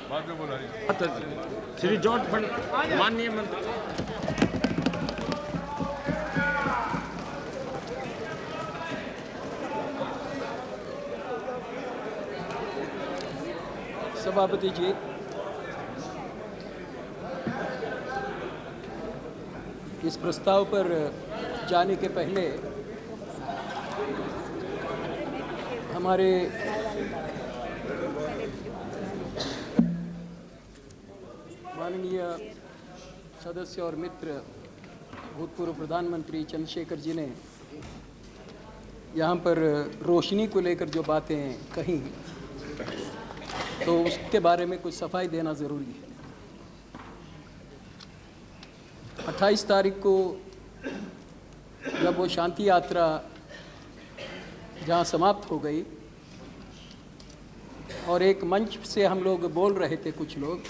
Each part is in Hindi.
बाद में बोला श्री जॉर्ज फर्नांडिस, माननीय मंत्री। सभापति जी, इस प्रस्ताव पर जाने के पहले हमारे माननीय सदस्य और मित्र भूतपूर्व प्रधानमंत्री चंद्रशेखर जी ने यहाँ पर रोशनी को लेकर जो बातें कही, तो उसके बारे में कुछ सफाई देना ज़रूरी है। 28 तारीख को जब वो शांति यात्रा जहाँ समाप्त हो गई और एक मंच से हम लोग बोल रहे थे कुछ लोग,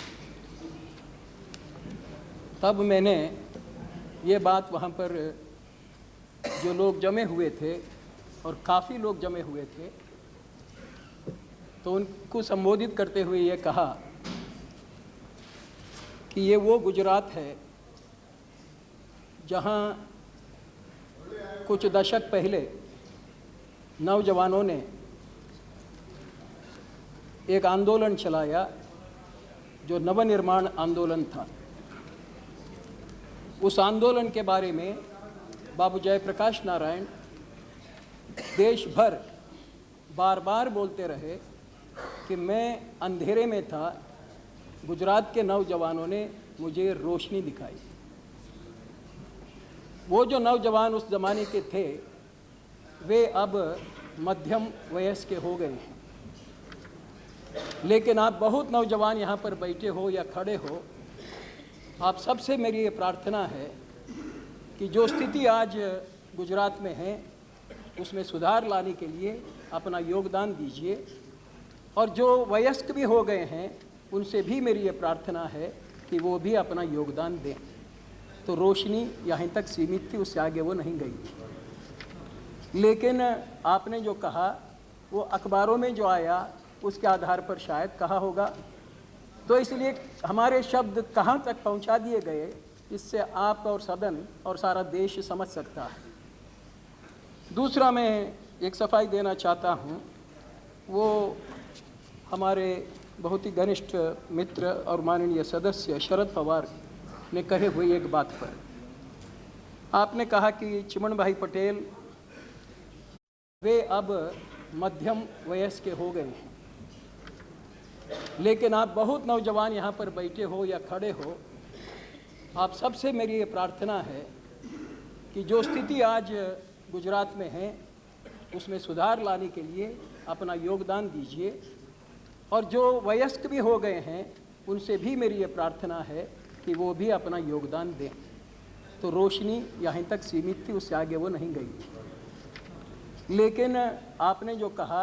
तब मैंने ये बात वहाँ पर जो लोग जमे हुए थे और काफ़ी लोग जमे हुए थे, तो उनको संबोधित करते हुए ये कहा कि ये वो गुजरात है जहाँ कुछ दशक पहले नौजवानों ने एक आंदोलन चलाया जो नवनिर्माण आंदोलन था। उस आंदोलन के बारे में बाबू जयप्रकाश नारायण देश भर बार बार बोलते रहे कि मैं अंधेरे में था, गुजरात के नौजवानों ने मुझे रोशनी दिखाई। वो जो नौजवान उस ज़माने के थे वे अब मध्यम वयस्क के हो गए हैं, लेकिन आप बहुत नौजवान यहाँ पर बैठे हो या खड़े हो, आप सबसे मेरी ये प्रार्थना है कि जो स्थिति आज गुजरात में है उसमें सुधार लाने के लिए अपना योगदान दीजिए, और जो वयस्क भी हो गए हैं उनसे भी मेरी ये प्रार्थना है कि वो भी अपना योगदान दें। तो रोशनी यहाँ तक सीमित थी, उससे आगे वो नहीं गई थी। लेकिन आपने जो कहा वो अखबारों में जो आया उसके आधार पर शायद कहा होगा, तो इसलिए हमारे शब्द कहाँ तक पहुँचा दिए गए इससे आप और सदन और सारा देश समझ सकता है। दूसरा मैं एक सफाई देना चाहता हूँ, वो हमारे बहुत ही घनिष्ठ मित्र और माननीय सदस्य शरद पवार ने कहे हुए एक बात पर। आपने कहा कि चिमन भाई पटेल वे अब मध्यम वयस्क के हो गए हैं, लेकिन आप बहुत नौजवान यहाँ पर बैठे हो या खड़े हो, आप सबसे मेरी ये प्रार्थना है कि जो स्थिति आज गुजरात में है उसमें सुधार लाने के लिए अपना योगदान दीजिए, और जो वयस्क भी हो गए हैं उनसे भी मेरी ये प्रार्थना है कि वो भी अपना योगदान दें। तो रोशनी यहाँ तक सीमित थी, उससे आगे वो नहीं गई थी। लेकिन आपने जो कहा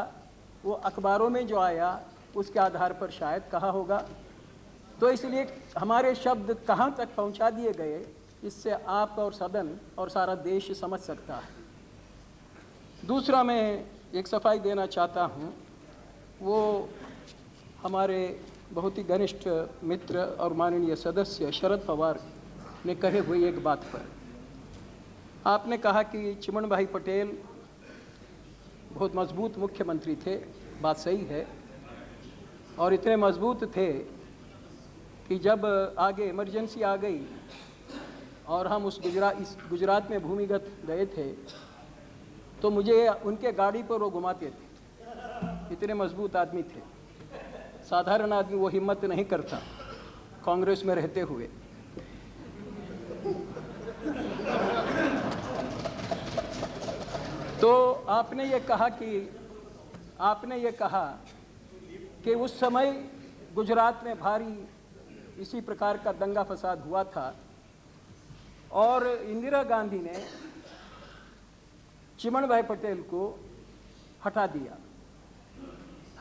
वो अखबारों में जो आया उसके आधार पर शायद कहा होगा, तो इसलिए हमारे शब्द कहाँ तक पहुँचा दिए गए इससे आप और सदन और सारा देश समझ सकता है। दूसरा मैं एक सफाई देना चाहता हूँ, वो हमारे बहुत ही घनिष्ठ मित्र और माननीय सदस्य शरद पवार ने कहे हुए एक बात पर। आपने कहा कि चिमन भाई पटेल बहुत मजबूत मुख्यमंत्री थे, बात सही है, और इतने मजबूत थे कि जब आगे इमरजेंसी आ गई और हम उस गुजरात में भूमिगत गए थे तो मुझे उनके गाड़ी पर वो घुमाते थे। इतने मजबूत आदमी थे, साधारण आदमी वो हिम्मत नहीं करता कांग्रेस में रहते हुए। तो आपने ये कहा कि उस समय गुजरात में भारी इसी प्रकार का दंगा फसाद हुआ था और इंदिरा गांधी ने चिमन भाई पटेल को हटा दिया।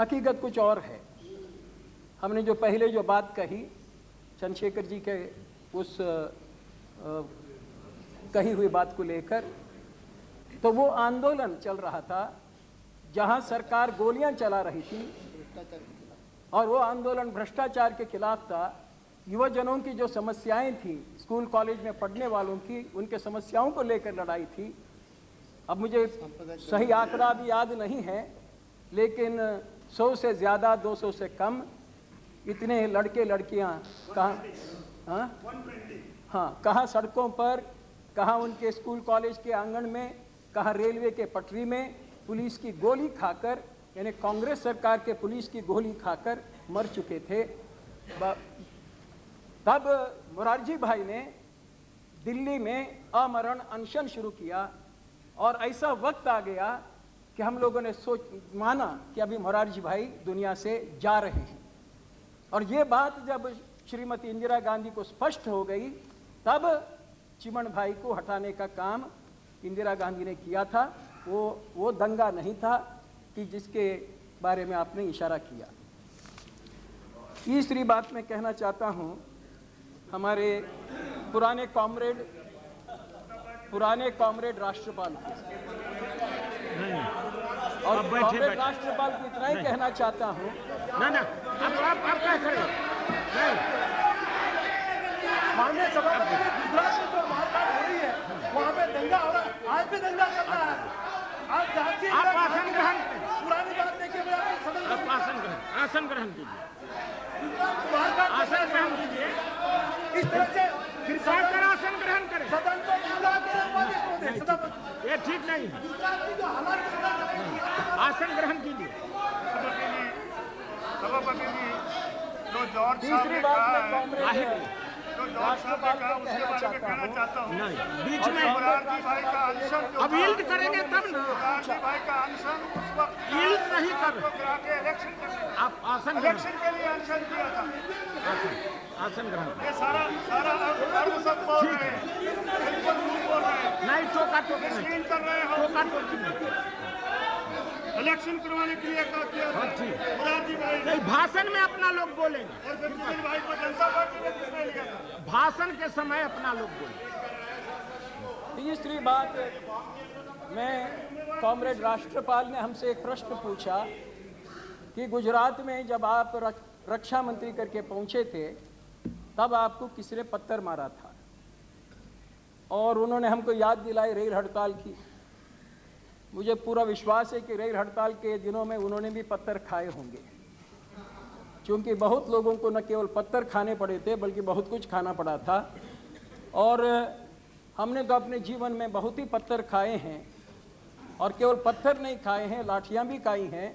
हकीकत कुछ और है। हमने जो पहले जो बात कही चंद्रशेखर जी के उस कही हुई बात को लेकर, तो वो आंदोलन चल रहा था जहां सरकार गोलियां चला रही थी और वो आंदोलन भ्रष्टाचार के खिलाफ था। युवजनों की जो समस्याएं थी, स्कूल कॉलेज में पढ़ने वालों की, उनके समस्याओं को लेकर लड़ाई थी। अब मुझे सही आंकड़ा भी याद नहीं है, लेकिन 100 से ज़्यादा, 200 से कम इतने लड़के लड़कियां कहाँ सड़कों पर, कहाँ उनके स्कूल कॉलेज के आंगन में, कहाँ रेलवे के पटरी में पुलिस की गोली खाकर, यानी कांग्रेस सरकार के पुलिस की गोली खाकर मर चुके थे। तब मोरारजी भाई ने दिल्ली में आमरण अनशन शुरू किया और ऐसा वक्त आ गया कि हम लोगों ने माना कि अभी मोरारजी भाई दुनिया से जा रहे हैं। और ये बात जब श्रीमती इंदिरा गांधी को स्पष्ट हो गई, तब चिमन भाई को हटाने का काम इंदिरा गांधी ने किया था। वो दंगा नहीं था कि जिसके बारे में आपने इशारा किया। तीसरी बात मैं कहना चाहता हूं, हमारे पुराने कॉमरेड राष्ट्रपाल और कॉमरेड राष्ट्रपाल को इतना ही कहना चाहता हूं। आप क्या करें? माननीय सभापति, गुजरात में जो मारकाट हो रही है, वहाँ पे दंगा हो रहा है, आज भी दंगा चल रहा है। आप जांचिए, आसन ग्रहण, पुरानी बात देखिए, आसन ग्रहण कीजिए, आसन ग्रहण कीजिए। इस तरह से फिर आसन ग्रहण करें, सदन को पूरा करें, सदन ये ठीक नहीं है। आसन ग्रहण कीजिए। सभापति जी, जो जॉर्ज साहब तीसरी ने बात कहा मैं है, कॉमरेड जो जॉर्ज साहब ने कहा उसके बारे में कहना चाहता हूँ। बीच में मोरारजी भाई का अनशन जो अब यील्ड करेंगे तब ना। मोरारजी भाई का अनशन उस वक्त यील्ड नहीं कर को गिरा के इलेक्शन करने, आप आसन इलेक्शन के लिए अनशन किया था। आसन ग्रहण ये सारा अर्ध सब बोल रहे हैं, बिल्कुल झूठ बोल रहे हैं, नहीं, टोका टोकी नहीं, स्क्रीन कर रहे हो। टोका टोकी नहीं। इलेक्शन करवाने के लिए कहा किया था मोरारजी भाई ने। नहीं, भाषण में अपना लोग बोलेंगे, और फिर चिमन भाई को जनता पार्टी ने किसने लिया था? भाषण के समय अपना लोग बोलेंगे। तीसरी बात, मैं कॉमरेड राष्ट्रपाल ने हमसे एक प्रश्न पूछा कि गुजरात में जब आप रक्षा मंत्री करके पहुंचे थे, तब आपको किसने पत्थर मारा था? और उन्होंने हमको याद दिलाई रेल हड़ताल की। मुझे पूरा विश्वास है कि रेल हड़ताल के दिनों में उन्होंने भी पत्थर खाए होंगे, क्योंकि बहुत लोगों को न केवल पत्थर खाने पड़े थे, बल्कि बहुत कुछ खाना पड़ा था। और हमने तो अपने जीवन में बहुत ही पत्थर खाए हैं, और केवल पत्थर नहीं खाए हैं, लाठियाँ भी खाई हैं,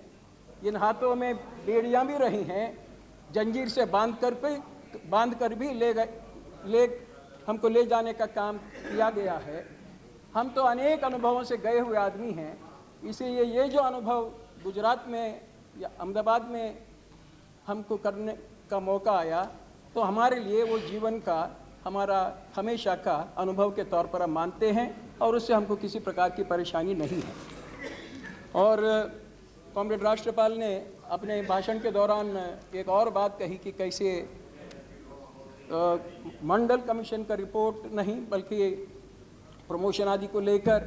इन हाथों में बेड़ियाँ भी रही हैं, जंजीर से बांध कर भी हमको ले जाने का काम किया गया है। हम तो अनेक अनुभवों से गए हुए आदमी हैं, इसीलिए ये जो अनुभव गुजरात में या अहमदाबाद में हमको करने का मौका आया, तो हमारे लिए वो जीवन का, हमारा हमेशा का अनुभव के तौर पर हम मानते हैं, और उससे हमको किसी प्रकार की परेशानी नहीं है। और कॉमरेड राष्ट्रपाल ने अपने भाषण के दौरान एक और बात कही कि कैसे मंडल कमीशन का रिपोर्ट नहीं, बल्कि प्रमोशन आदि को लेकर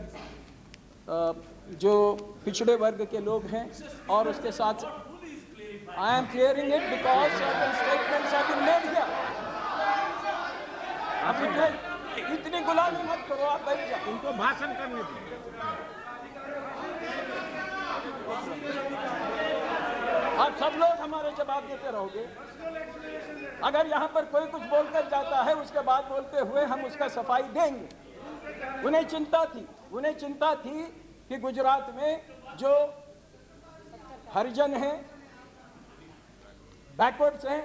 जो पिछड़े वर्ग के लोग हैं, और उसके साथ I am clearing it because certain statements have been made here. आप इतनी गुलामी मत करो, आप बैठ जाओ, उनको भाषण करने दीजिए। आप सब लोग हमारे जवाब देते रहोगे। अगर यहाँ पर कोई कुछ बोलकर जाता है, उसके बाद बोलते हुए हम उसका सफाई देंगे। उन्हें चिंता थी कि गुजरात में जो हरिजन हैं, बैकवर्ड्स हैं,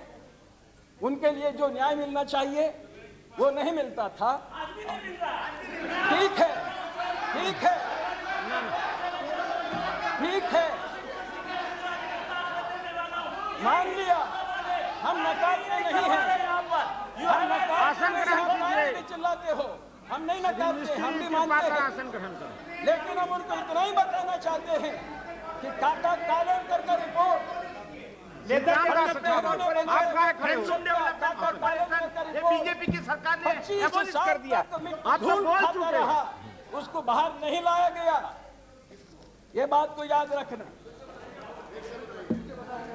उनके लिए जो न्याय मिलना चाहिए वो नहीं मिलता था। ठीक है, मान लिया, हम नकारते नहीं हैं। आसन ग्रहण कीजिए। चिल्लाते हो, हम नहीं नकारते, हम भी मानते हैं। आसन ग्रहण करें। लेकिन हम उनको इतना ही बताना चाहते हैं कि काका कालेकर का रिपोर्ट बीजेपी की सरकार ने एबॉलिश कर दिया। आप तो बोल चुके हैं, उसको बाहर नहीं लाया गया। ये बात को याद रखना।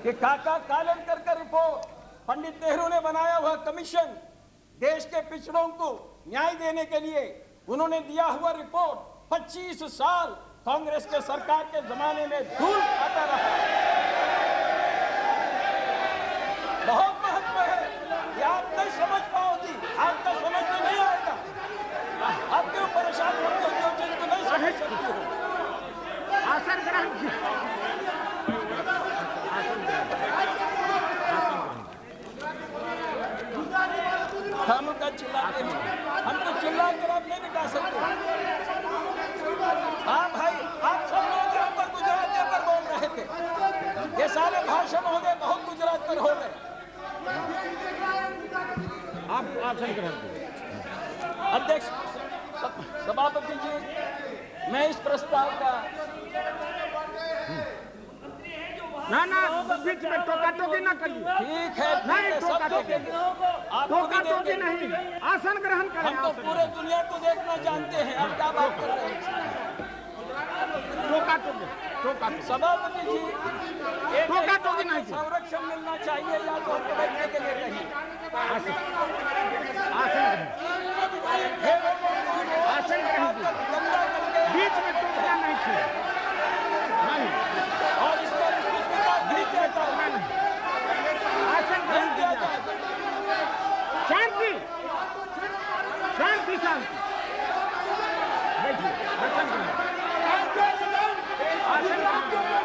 कि काका कालेलकर का रिपोर्ट, पंडित नेहरू ने बनाया हुआ कमीशन, देश के पिछड़ों को न्याय देने के लिए उन्होंने दिया हुआ रिपोर्ट 25 साल कांग्रेस के सरकार के जमाने में धूल खाता रहा। बहुत महत्व है, ये आप नहीं समझ पाओगी, आपका समझ में नहीं आएगा। आप क्यों परेशान होते हो जो चीज को नहीं समझ सकती हो? आसन ग्रहण हम का चिल्लाते हैं, हम तो चिल्ला कर आप नहीं निकाल सकते। हाँ भाई, आप सब लोग यहाँ पर गुजराती पर बोल रहे थे, ये सारे भाषण हो गए, बहुत गुजरात पर हो गए। आप आसन ग्रहण कीजिए। अध्यक्ष, सभापति जी, मैं इस प्रस्ताव का ना बीच में टोका टोकी ना करिए। ठीक है, नहीं टोका टोकी, टोका टोकी नहीं, आसन ग्रहण करें। हम तो पूरे दुनिया को देखना जानते हैं, आप क्या बात कर रहे हैं? टोका टोकी, टोका सभापति जी, एक टोका टोकी नहीं, संरक्षण मिलना चाहिए या तो हमको बैठने के लिए कहिए। आसन ग्रहण बीच में टोकना नहीं चाहिए। नहीं, और इसको भी कहता हूं। आसन ग्रहण कीजिए। शांति शांति शांति, बैठिए, आसन ग्रहण।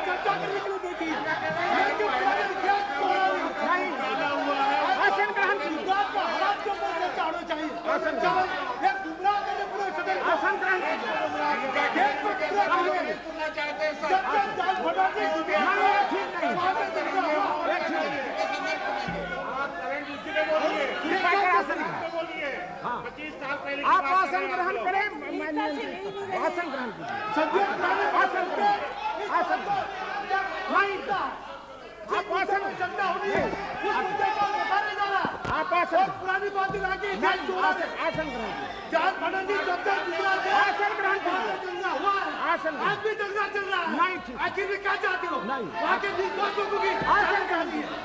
चर्चा करने के लिए बैठी नहीं, आसन ग्रहण कीजिए। गुजरात का हालात के ऊपर चर्चा होनी चाहिए। आसन ग्रहण, ये गुमराह करने पूरे सदन को। आसन ग्रहण कीजिए। देश को गुमराह करने सुनना चाहते हैं सर। जब जाल फटाते हैं, ठीक नहीं, वहाँ पे दंगा हुआ। हाँ, आप आसन ग्रहण करें, आसन ग्रहण कीजिए। आसन ग्रहण, आसन नहीं, आप आसन चर्चा होनी है, उस मुद्दे को उठाने जाना। आप आसन, और पुरानी बातें लाके जाल जोड़ा है। आसन ग्रहण कीजिए। जाल फटाने जब तक गुजरात है, आसन ग्रहण वहाँ कीजिए। पे दंगा हुआ है। आसन ग्रहण, आज भी दंगा चल रहा है। नहीं ठीक, आखिर में क्या चाहते हो? नहीं, वहाँ के निर्दोषों को भी आसन ग्रहण कीजिए।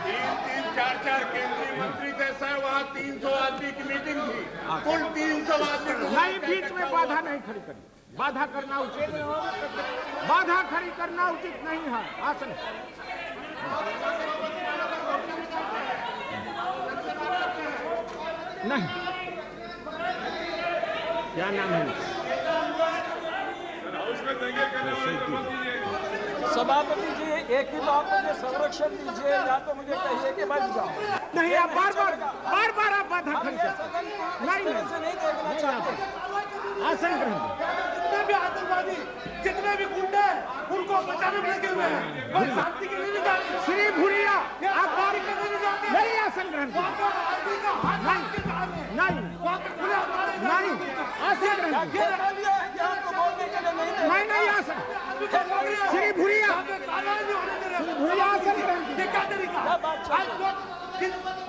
3-3, 4-4 केंद्रीय मंत्री थे सर, वहाँ 300 आदमी की मीटिंग थी, कुल 300 आदमी को नहीं, बीच में बाधा नहीं खड़ी करिए, बाधा करना उचित नहीं, बाधा खड़ी करना उचित नहीं है। आसन नहीं, क्या नाम है? सभापति जी, एक ही तो आप मुझे संरक्षण दीजिए या तो मुझे कहिए कि बच जाओ। नहीं, आप बार बार आप बाधा हम खड़ी ये करते सदन को इस नहीं, तरह से नहीं देखना चाहते। आसन ग्रहण, जितने भी आतंकवादी, जितने भी गुंडे हैं, उनको बचाने में लगे हुए हैं। और शांति के लिए नहीं जाते। श्री भूरिया, ये आप बारी के लिए नहीं जाते। नहीं, आसन ग्रहण वहाँ कीजिए। पे आदमी का हाथ काट के काम है। नहीं, वहाँ पे खुले हमारे नहीं, आसन ग्रहण कीजिए। ये बोलिए कि आपको बोलने के लिए नहीं दे। नहीं, आसन, श्री भूरिया, भूरिया आसन ग्रहण कीजिए। ये क्या तरीका? आज लोग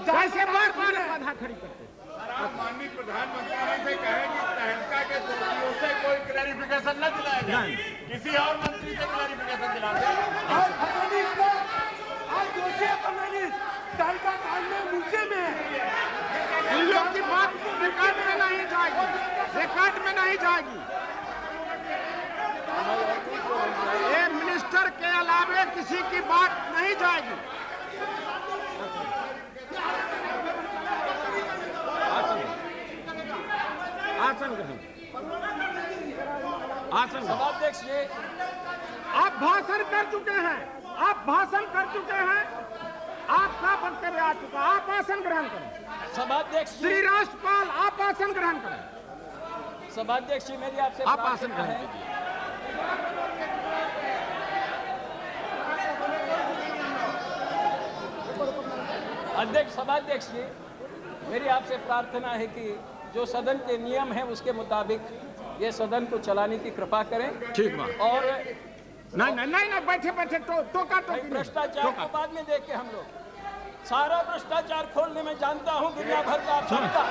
कैसे बार बाधा खड़ी करते? आप माननीय प्रधानमंत्री जी से कहें कि तहलका के दोषियों से कोई क्लैरिफिकेशन न दिलाया जाए, किसी और मंत्री से क्लैरिफिकेशन दिलाते हैं। आज फर्नांडिस को, आज दोषी है फर्नांडिस, तहलका कांड में मुझसे में है। इन लोग की बात रिकॉर्ड में नहीं जाएगी, रिकॉर्ड में नहीं जाएगी। ये मिनिस्टर के अलावे किसी की बात नहीं जाएगी। आसन ग्रहण, आसन ग्रहण। सभाध्यक्ष जी, आप भाषण कर चुके हैं, आप भाषण कर चुके हैं, आपका वक्तव्य आ चुका, आप आसन ग्रहण करें। सभाध्यक्ष जी, श्री राष्ट्रपाल, आप आसन ग्रहण करें। सभाध्यक्ष जी, मेरी आपसे आप आसन प्रार्थना ग्रहण है। कीजिए। अध्यक्ष, सभाध्यक्ष जी, मेरी आपसे प्रार्थना है कि जो सदन के नियम है उसके मुताबिक ये सदन को चलाने की कृपा करें। ठीक बा। और नहीं, बैठे टोका भ्रष्टाचार को बाद में देख के हम लोग सारा भ्रष्टाचार खोलने में जानता हूँ दुनिया भर का, आप सबका,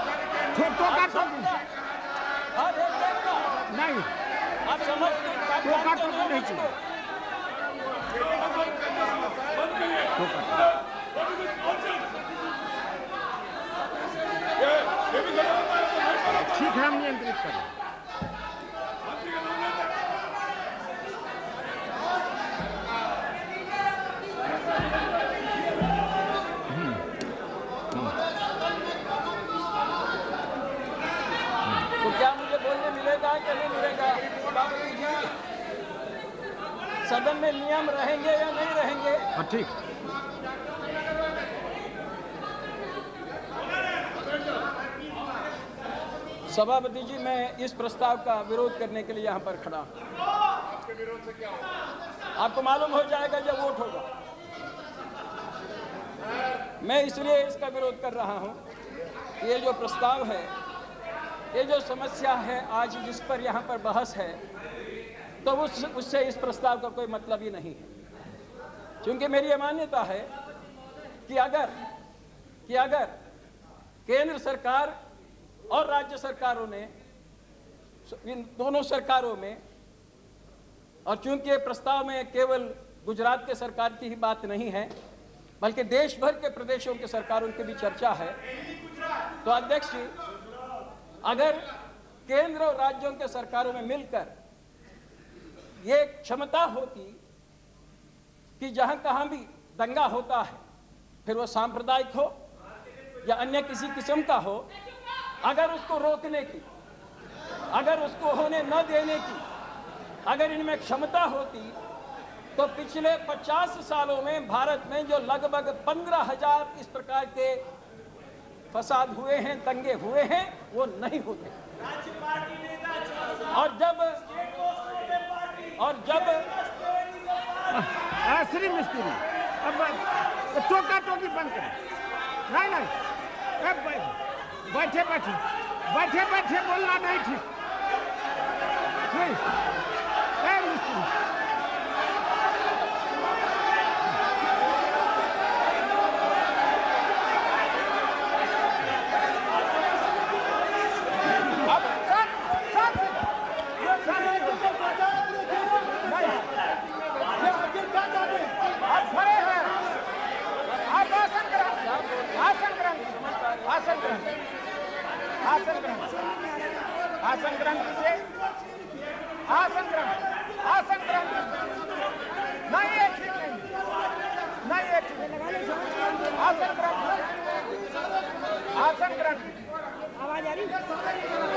हर एक देश का। नहीं, आप समझते हैं, टोका नहीं चाहिए। सदन में नियम रहेंगे या नहीं रहेंगे। ठीक। सभापति जी, मैं इस प्रस्ताव का विरोध करने के लिए यहाँ पर खड़ा हूँ। आपके विरोध से क्या होगा? आपको मालूम हो जाएगा जब वोट होगा। मैं इसलिए इसका विरोध कर रहा हूँ कि ये जो प्रस्ताव है, ये जो समस्या है आज जिस पर यहाँ पर बहस है, तो उससे इस प्रस्ताव का कोई मतलब ही नहीं है। क्योंकि मेरी ये मान्यता है कि अगर केंद्र सरकार और राज्य सरकारों ने, इन दोनों सरकारों में, और चूंकि ये प्रस्ताव में केवल गुजरात के सरकार की ही बात नहीं है बल्कि देश भर के प्रदेशों के सरकारों की भी चर्चा है, तो अध्यक्ष जी, अगर केंद्र और राज्यों के सरकारों में मिलकर ये क्षमता होती कि जहां कहां भी दंगा होता है, फिर वो सांप्रदायिक हो या अन्य किसी किस्म का हो, अगर उसको रोकने की, अगर उसको होने न देने की अगर इनमें क्षमता होती, तो पिछले 50 सालों में भारत में जो लगभग 15,000 इस प्रकार के फसाद हुए हैं, दंगे हुए हैं, वो नहीं होते। और जब श्री मिस्त्री, अब टोका टोकी बंद करें। नहीं, बैठे बैठे बोलना नहीं ठीक। मिस्त्री, आसन ग्रहण कीजिए। आसन ग्रहण नहीं, ये ठीक नहीं, ये ठीक नहीं। आसन ग्रहण आवाज आ रही,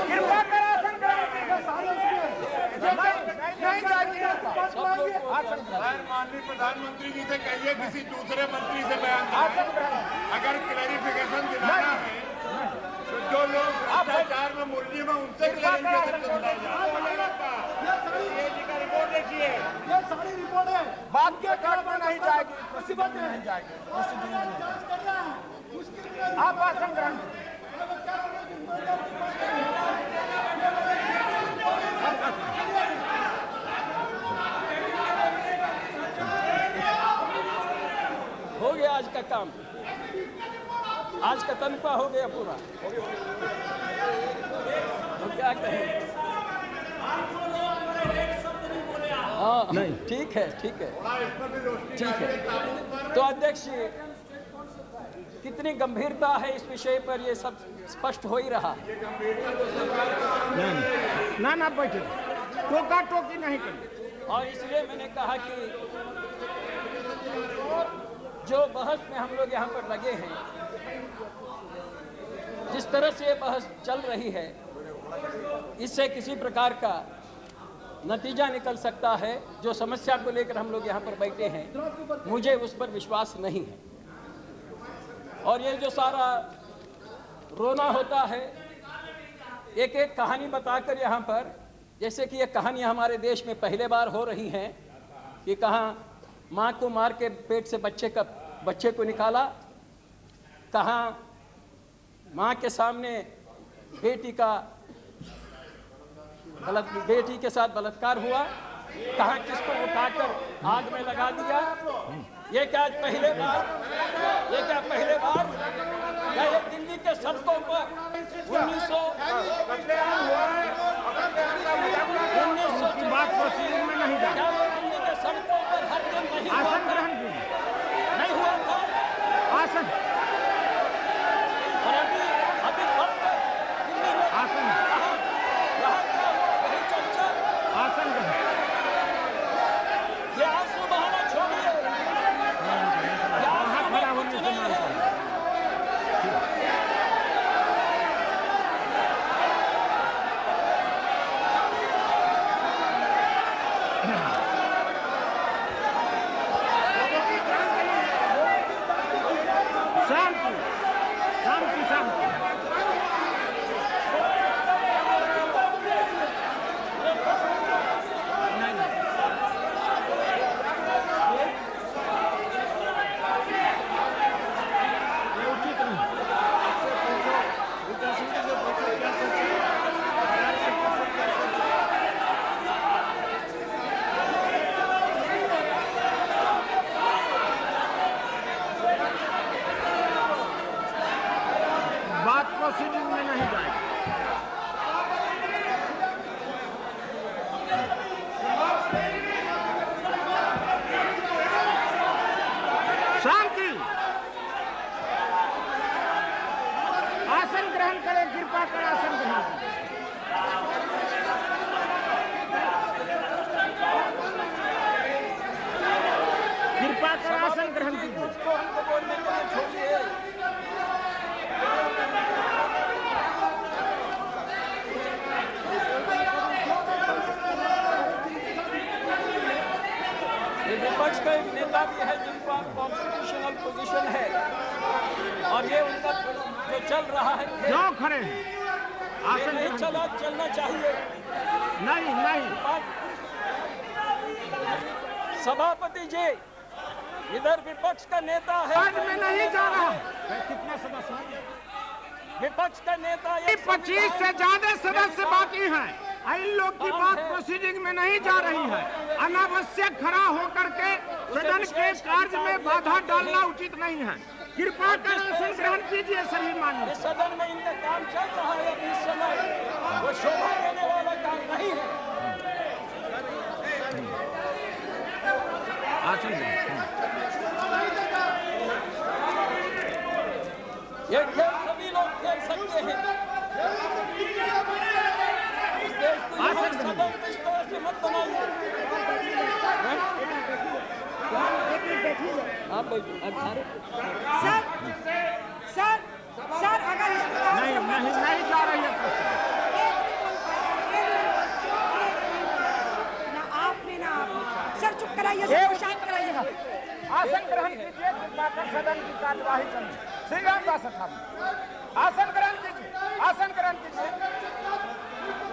कृपया कर आसन ग्रहण नहीं जाएगी। माननीय प्रधानमंत्री जी से कहिए किसी दूसरे मंत्री से बयान अगर क्लैरिफिकेशन दिलाना है, तो जो लोग भ्रष्टाचार में मुलजिम है उनसे क्लैरिफिकेशन दिलाई रिपोर्ट देखिए। ये सारी रिपोर्ट है, बात के काट में नहीं जाएगी, मुसीबत में नहीं जाएगी। आप आसन ग्रहण हो गया आज का काम, आज का तनख्वाह हो गया पूरा। तो क्या कहें? हाँ, नहीं, ठीक है। तो अध्यक्ष, कितनी गंभीरता है इस विषय पर, ये सब स्पष्ट हो ही रहा है। ना बैठे, टोका टोकी नहीं करें। और इसलिए मैंने कहा कि जो बहस में हम लोग यहाँ पर लगे हैं, जिस तरह से ये बहस चल रही है, इससे किसी प्रकार का नतीजा निकल सकता है। जो समस्या को लेकर हम लोग यहाँ पर बैठे हैं, मुझे उस पर विश्वास नहीं है। और ये जो सारा रोना होता है, एक एक कहानी बताकर यहाँ पर, जैसे कि ये कहानी हमारे देश में पहले बार हो रही है कि कहाँ माँ को मार के पेट से बच्चे को निकाला, कहाँ माँ के सामने बेटी के साथ बलात्कार हुआ, कहाँ किसको उठाकर आग में लगा दिया। ये क्या पहले बार क्या ये दिल्ली के सड़कों पर 1900 की बात को सीन में नहीं जाए। क्या वो दिल्ली के सड़कों पर हर दिन नहीं हुआ आसन था? ग्रहण कीजिए। नहीं हुआ था। आसन और अभी वक्त दिल्ली में आसन यहाँ क्या हुआ, वही चर्चा। आसन ग्रहण ये आंसू बहाना छोड़िए। ये आंसू में खड़ा कुछ होने से नहीं मानता है। कृपा कर आसन ग्रहण कीजिए। मुझको हमको बोलने के लिए छोड़िए। ये विपक्ष का एक नेता भी है जिनको कॉन्स्टिट्यूशनल पोजीशन है और ये उनका जो चल रहा है क्यों खड़े हैं? आसन नहीं ग्रहण चलना चाहिए। नहीं नहीं सभापति जी, इधर विपक्ष का नेता है। आज में नहीं जा रहा। कितना सदस्य है? विपक्ष का नेता 25 से ज्यादा सदस्य बाकी हैं। इन लोग की बात प्रोसीडिंग में नहीं जा रही है। अनावश्यक खड़ा होकर के सदन के कार्य में बाधा डालना उचित नहीं है। कृपा कर आसन ग्रहण कीजिए सभी मान्य। इस सदन में इनका काम चल रहा है अभी इस समय, वो शोभा देने वाला काम नहीं है। आसन ये खेल सभी लोग खेल सकते हैं। इस देश को यहाँ सदन इस तरह से मत बनाइए। आप सर सर सर अगर नहीं नहीं नहीं जा रही है। ना आपने ना आपने सर चुप कराइए, सर शांत कराइएगा। आसन ग्रहण कीजिए। कृपा कर सदन की कार्यवाही चले। श्री रामदास अठावले आसन ग्रहण कीजिए। आसन ग्रहण कीजिए।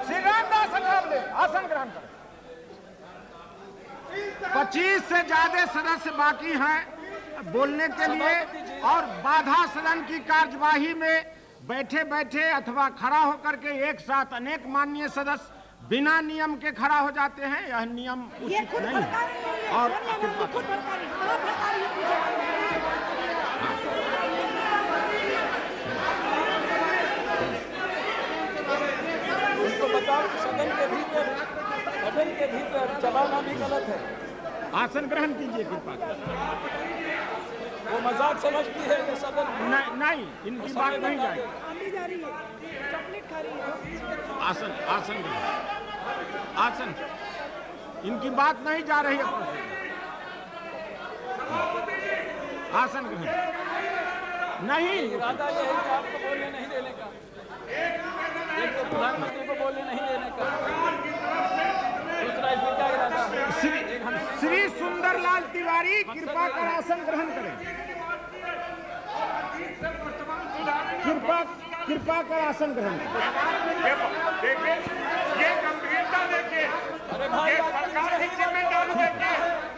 श्री रामदास अठावले आसन ग्रहण करें। 25 से ज्यादा सदस्य बाकी हैं बोलने के लिए और बाधा सदन की कार्यवाही में बैठे बैठे अथवा खड़ा होकर के एक साथ अनेक माननीय सदस्य बिना नियम के खड़ा हो जाते हैं। यह नियम ये उचित खुद नहीं भड़का है। रही है, और सोनिया गांधी खुद भड़का रही है। आप भड़का रही है पीछे। उनको बताओ कि सदन के भीतर चलाना भी गलत है। आसन ग्रहण कीजिए। कृपा कर। वो मजाक समझती है ये सदन। नहीं इनकी बात नहीं जाएगी। आंधी जा रही है, चॉकलेट खा रही है। आसन आसन ग्रहण। आसन इनकी बात नहीं जा रही है। आसन ग्रहण नहीं। इरादा ये है कि आपको बोलने नहीं देने का, एक तो प्रधानमंत्री को बोलने नहीं देने का, दूसरा इसमें क्या इरादा है? श्री सुंदरलाल तिवारी कृपा कर आसन ग्रहण करें। कृपा कर आसन ग्रहण करें। देखिए ये गंभीरता देखिए, अरे भाई ये सरकार की जिम्मेदारी देखिए,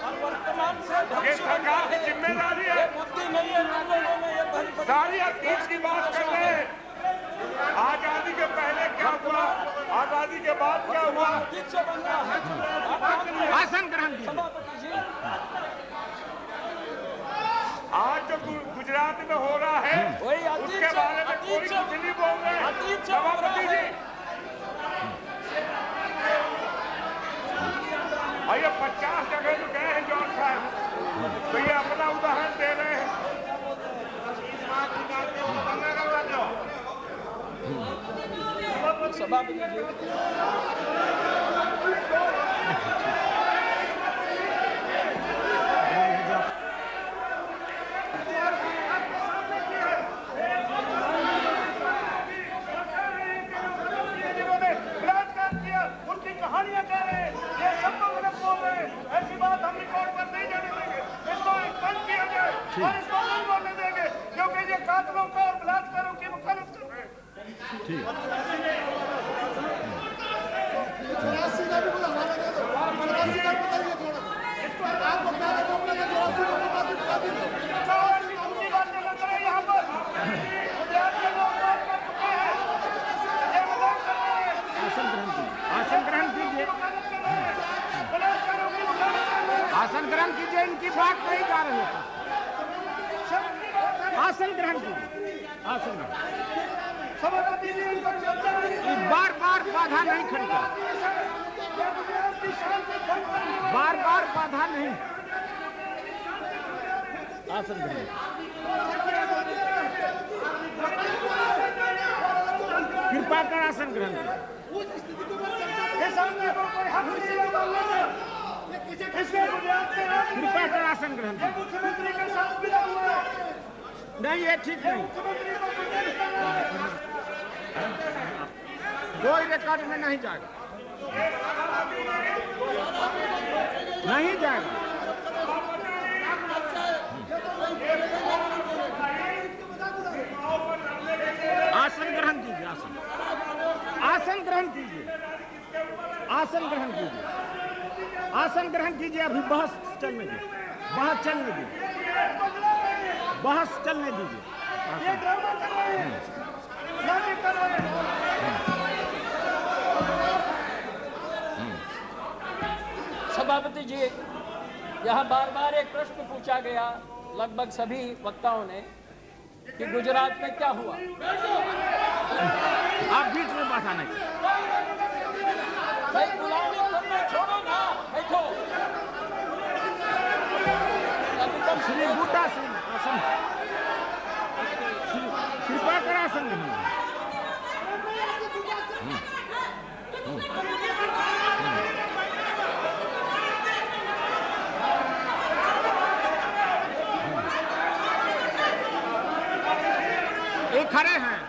और वर्तमान से ये सरकार की जिम्मेदारी है। बुद्धि नहीं है तुम लोगों में, ये सारी अतीत की बात कर रहे हैं। आजादी के पहले क्या हुआ, आजादी के बाद क्या हुआ। ठीक से बन रहा है। आसन ग्रहण कीजिए। सभापति जी, आज जो गुजरात में हो रहा है वही अतीत उसके से- बारे में अतीत कोई से- कुछ नहीं बोल रहे। अतीत से हो रहा सभापति जी है। ये 50 जगह तो गए हैं जॉर्ज साहब, तो ये अपना उदाहरण दे रहे हैं। सभापति जी, जिन्होंने बलात्कार किया उनकी कहानियां कह रहे हैं, ये सब लोग गलत बोल रहे हैं। ऐसी बात हम रिकॉर्ड पर नहीं जाने देंगे। इसको बंद किया जाए और इसको नहीं बोलने देंगे, क्योंकि ये कातलों का और बलात्कारों की मुखालफत कर रहे हैं। उनकी बातें न करें यहाँ पर। गुजरात के लोग बात कर चुके हैं, ये मजाक कर रहे हैं। आसन ग्रहण कीजिए। बलात्कारों की मुखालफत कर रहे हैं। आसन ग्रहण कीजिए। इनकी बात नहीं जा रही है। आसन ग्रहण कीजिए। आसन ग्रहण। सभापति जी इनको चर्चा बार बार बाधा नहीं खड़ी कर। बार बार बाधा नहीं। आसन ग्रहण। कृपा कर आसन ग्रहण कीजिए। इस आदमी को कोई हक नहीं है बोलने का। इसके गुजरात के कृपा कर आसन ग्रहण कीजिए। मुख्यमंत्री के साथ मिला हुआ है। नहीं, ये ठीक नहीं, मुख्यमंत्री को प्रदेश करना है। कोई रिकॉर्ड में नहीं जाएगा, नहीं जाएगा। आसन ग्रहण कीजिए, आसन ग्रहण कीजिए, आसन ग्रहण कीजिए, आसन ग्रहण कीजिए। अभी बहस चलने दीजिए, बहस चलने दीजिए, बहस चलने दीजिए। ये ड्रामा कर रहे हैं, नाटक कर रहे हैं। सभापति जी, यहाँ बार बार एक प्रश्न पूछा गया लगभग सभी वक्ताओं ने कि गुजरात में क्या हुआ। आप बीच में बात आने की। भाई गुलामी करना छोड़ो ना, बैठो। अभी तक श्री बूटा सिंह आसन, कृपा कर आसन ग्रहण। ये खड़े हैं,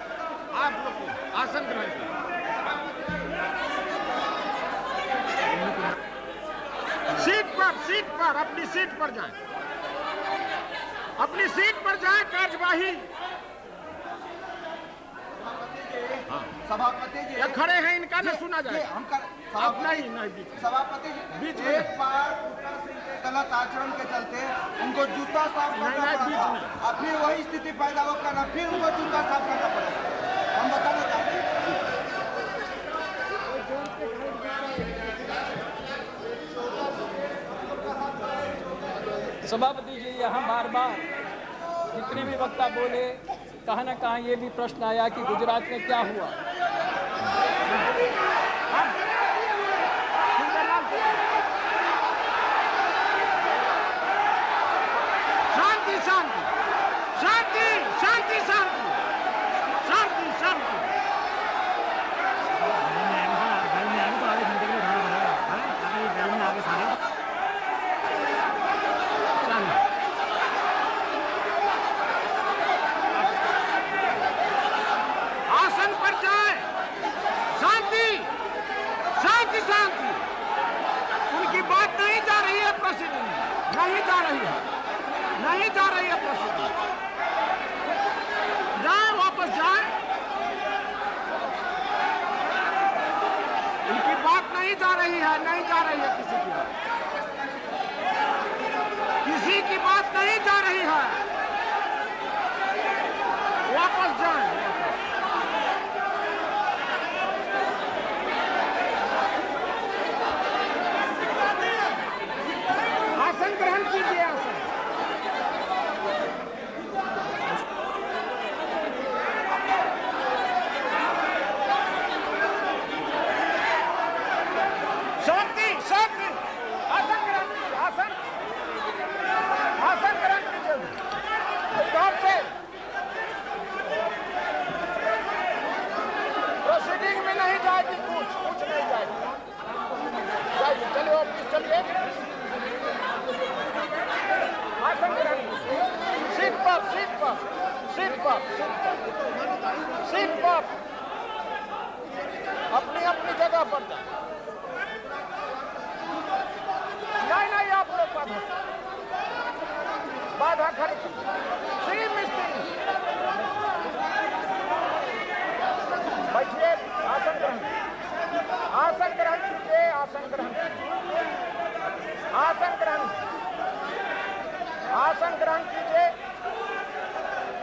आप लोग आसन ग्रहण करें। सीट पर अपनी सीट पर जाएं, अपनी सीट पर जाएं। कार्यवाही सभापति जी ये खड़े हैं, इनका न सुना जाए। हम आप नहीं बीच में। सभापति जी बीच में। एक बार बूटा सिंह के गलत आचरण के चलते उनको जूता साफ करना नहीं, पड़ा बीच था। में। अब फिर वही स्थिति पैदा होकर फिर उनको जूता साफ करना पड़ेगा। हम बताना चाहते हैं। सभापति जी, यहाँ बार बार जितने भी वक्ता बोले, कहाँ न कहाँ ये भी प्रश्न आया कि गुजरात में क्या हुआ। शांति शांति शांति शांति शांति शांति शांति। आसन पर जाए, शांति शांति शांति। उनकी बात नहीं जा रही है प्रोसीडिंग में, नहीं जा रही है, नहीं जा रही है प्रोसीडिंग। जाए, वापस जाए। उनकी बात नहीं जा रही है, नहीं जा रही है किसी की बात, किसी की बात नहीं जा रही है। वापस जाए। आसन ग्रहण कीजिए, आसन। शांति शांति। आसन ग्रहण कीजिए, आसन, आसन ग्रहण कीजिए। इधर से प्रोसीडिंग में नहीं जाएगी, कुछ नहीं जाएगी। जाइए, चलिए ऑफिस चलिए। आसन ग्रहण कीजिए। सीट पर, सीट पर, सीट पर, सीट पर। अपनी अपनी जगह पर जाए। नहीं नहीं, आप लोग बाधा खड़ी। श्री मिस्त्री बैठिए, आसन ग्रहण, आसन ग्रहण कीजिए, आसन ग्रहण कीजिए, आसन ग्रहण, आसन ग्रहण कीजिए।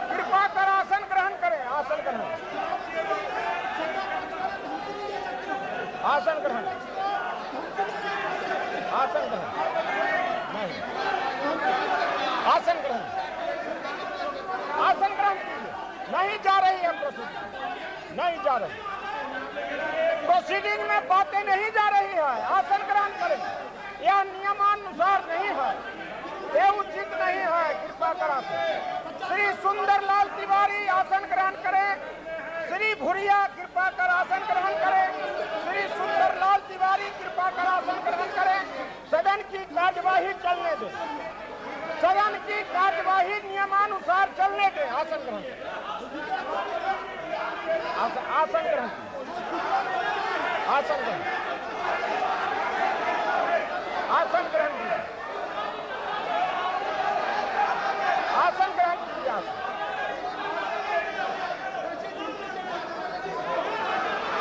कृपा कर आसन ग्रहण करें, आसन ग्रहण, आसन ग्रहण, आसन ग्रहण, नहीं, आसन ग्रहण, आसन ग्रहण कीजिए। नहीं जा रही है प्रोसीडिंग, नहीं जा रही प्रोसीडिंग में बातें नहीं जा रही है। आसन ग्रहण करें, यह नियमानुसार नहीं है, ये उचित नहीं है। कृपा करा श्री सुंदरलाल तिवारी आसन ग्रहण करें। श्री भुरिया कृपा कर आसन ग्रहण करें। श्री सुंदरलाल तिवारी कृपा कर आसन ग्रहण करें। सदन की कार्यवाही चलने दें। सदन की कार्यवाही नियमानुसार चलने दें। आसन ग्रहण आसन ग्रहण आसन ग्रहण आसन ग्रहण आसन ग्रहण कीजिए।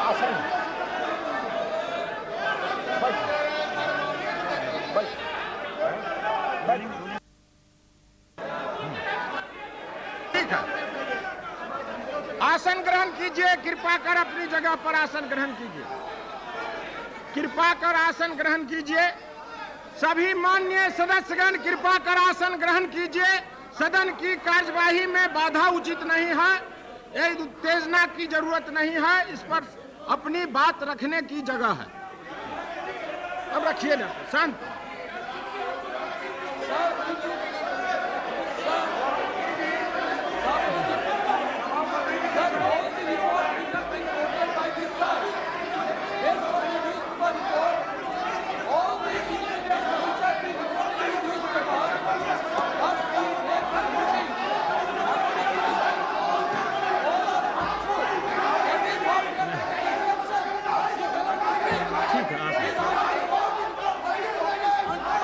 आसन ठीक है, आसन ग्रहण कीजिए। कृपा कर अपनी जगह पर आसन ग्रहण कीजिए। कृपा कर आसन ग्रहण कीजिए। सभी माननीय सदस्यगण कृपा कर आसन ग्रहण कीजिए। सदन की कार्यवाही में बाधा उचित नहीं है। ये उत्तेजना की जरूरत नहीं है। इस पर अपनी बात रखने की जगह है। अब रखिए ना, शांत।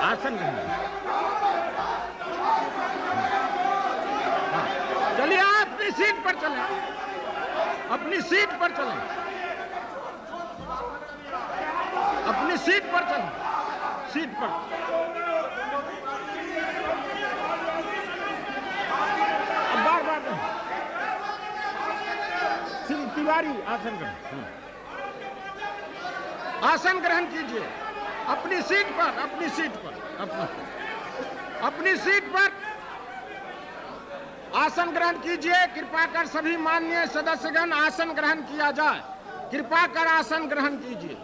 आसन ग्रहण। चलिए आप अपनी सीट पर चलें। अपनी सीट पर चलें। अपनी सीट पर चलें। सीट पर बार बार नहीं। श्री तिवारी आसन ग्रहण। आसन ग्रहण कीजिए। अपनी सीट पर, अपनी सीट पर, अपनी सीट पर आसन ग्रहण कीजिए। कृपा कर सभी माननीय सदस्यगण आसन ग्रहण किया जाए। कृपा कर आसन ग्रहण कीजिए।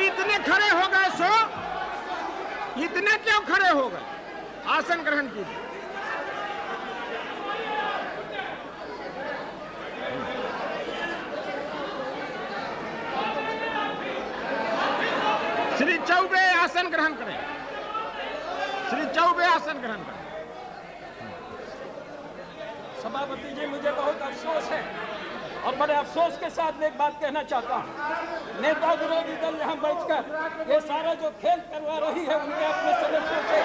इतने खड़े हो गए सो, इतने क्यों खड़े हो गए? आसन ग्रहण कीजिए। श्री चौबे आसन ग्रहण करें। श्री चौबे आसन ग्रहण करें। सभापति जी, मुझे बहुत अफसोस है और बड़े अफसोस के साथ एक बात कहना चाहता हूँ। नेता विरोधी दल यहाँ बैठकर ये सारा जो खेल करवा रही है उनके अपने सदस्यों से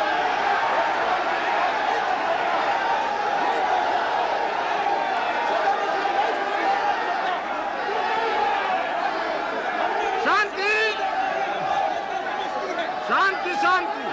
शांति शांति।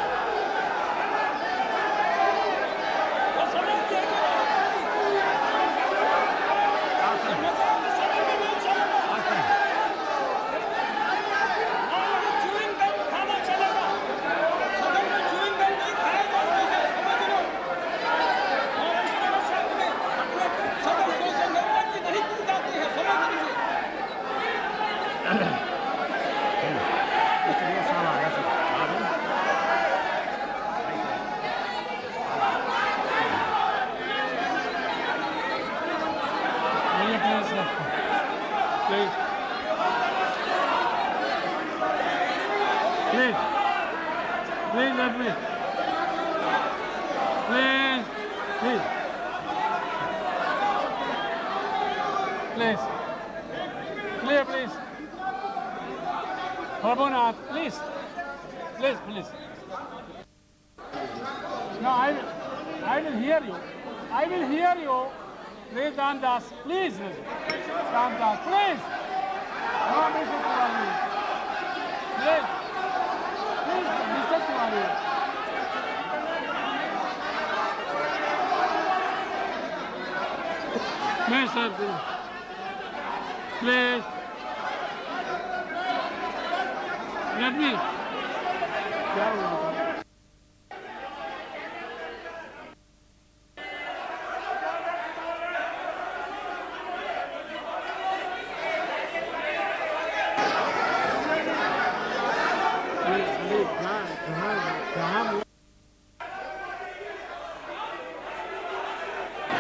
Please let me. Please. Clear, please. Prabhunath, please. Please. No, I will hear you. I will hear you. Please, Ramdas, please. Ramdas, please. No, Mr. Tiwari. Please. Please, Mr. Tiwari. Mr. Tiwari. Please. Let me.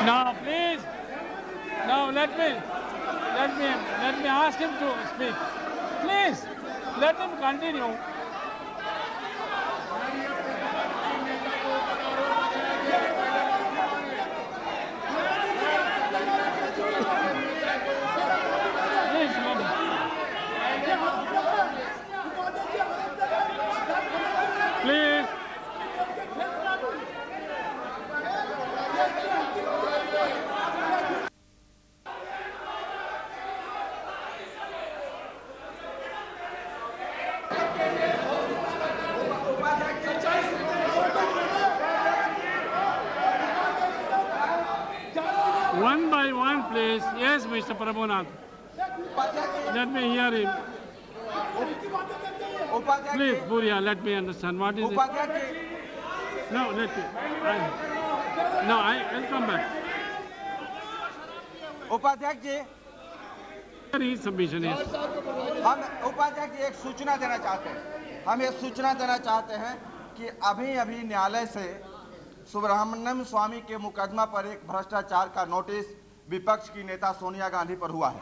No, please. No, No, let me ask him to speak. Please, let him continue. Please, let him. Please. One by one, please. Yes, Mr. Prabhunath. Let me hear him. Please, Buria, let me understand. What is it? No, let me. I'll come back. उपाध्यक्ष जी, His submission is. हम उपाध्यक्ष जी एक सूचना देना चाहते हैं। हम ये सूचना देना चाहते हैं कि अभी न्यायालय से सुब्रमण्यम स्वामी के मुकदमा पर एक भ्रष्टाचार का नोटिस विपक्ष की नेता सोनिया गांधी पर हुआ है।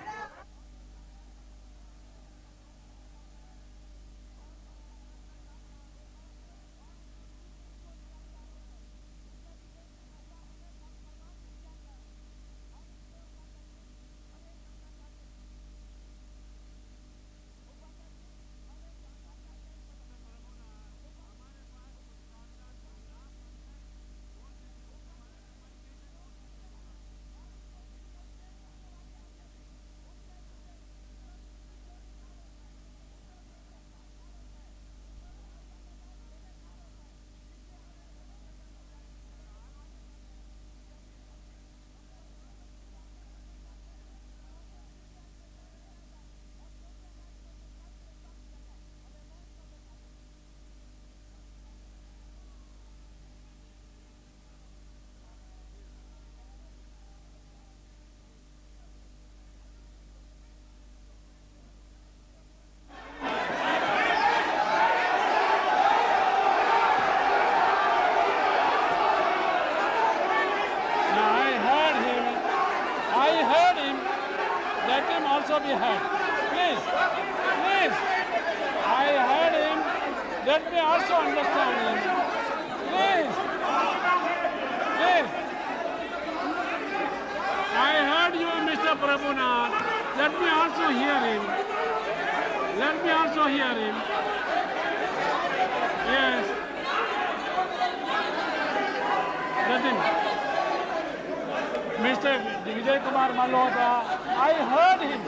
Let him also be heard. Please. I heard him. Let me also understand him. Please. I heard you, Mr. Prabhunath. Let me also hear him. Yes. Let him. Mr. Vijay Kumar Malhotra, I heard him.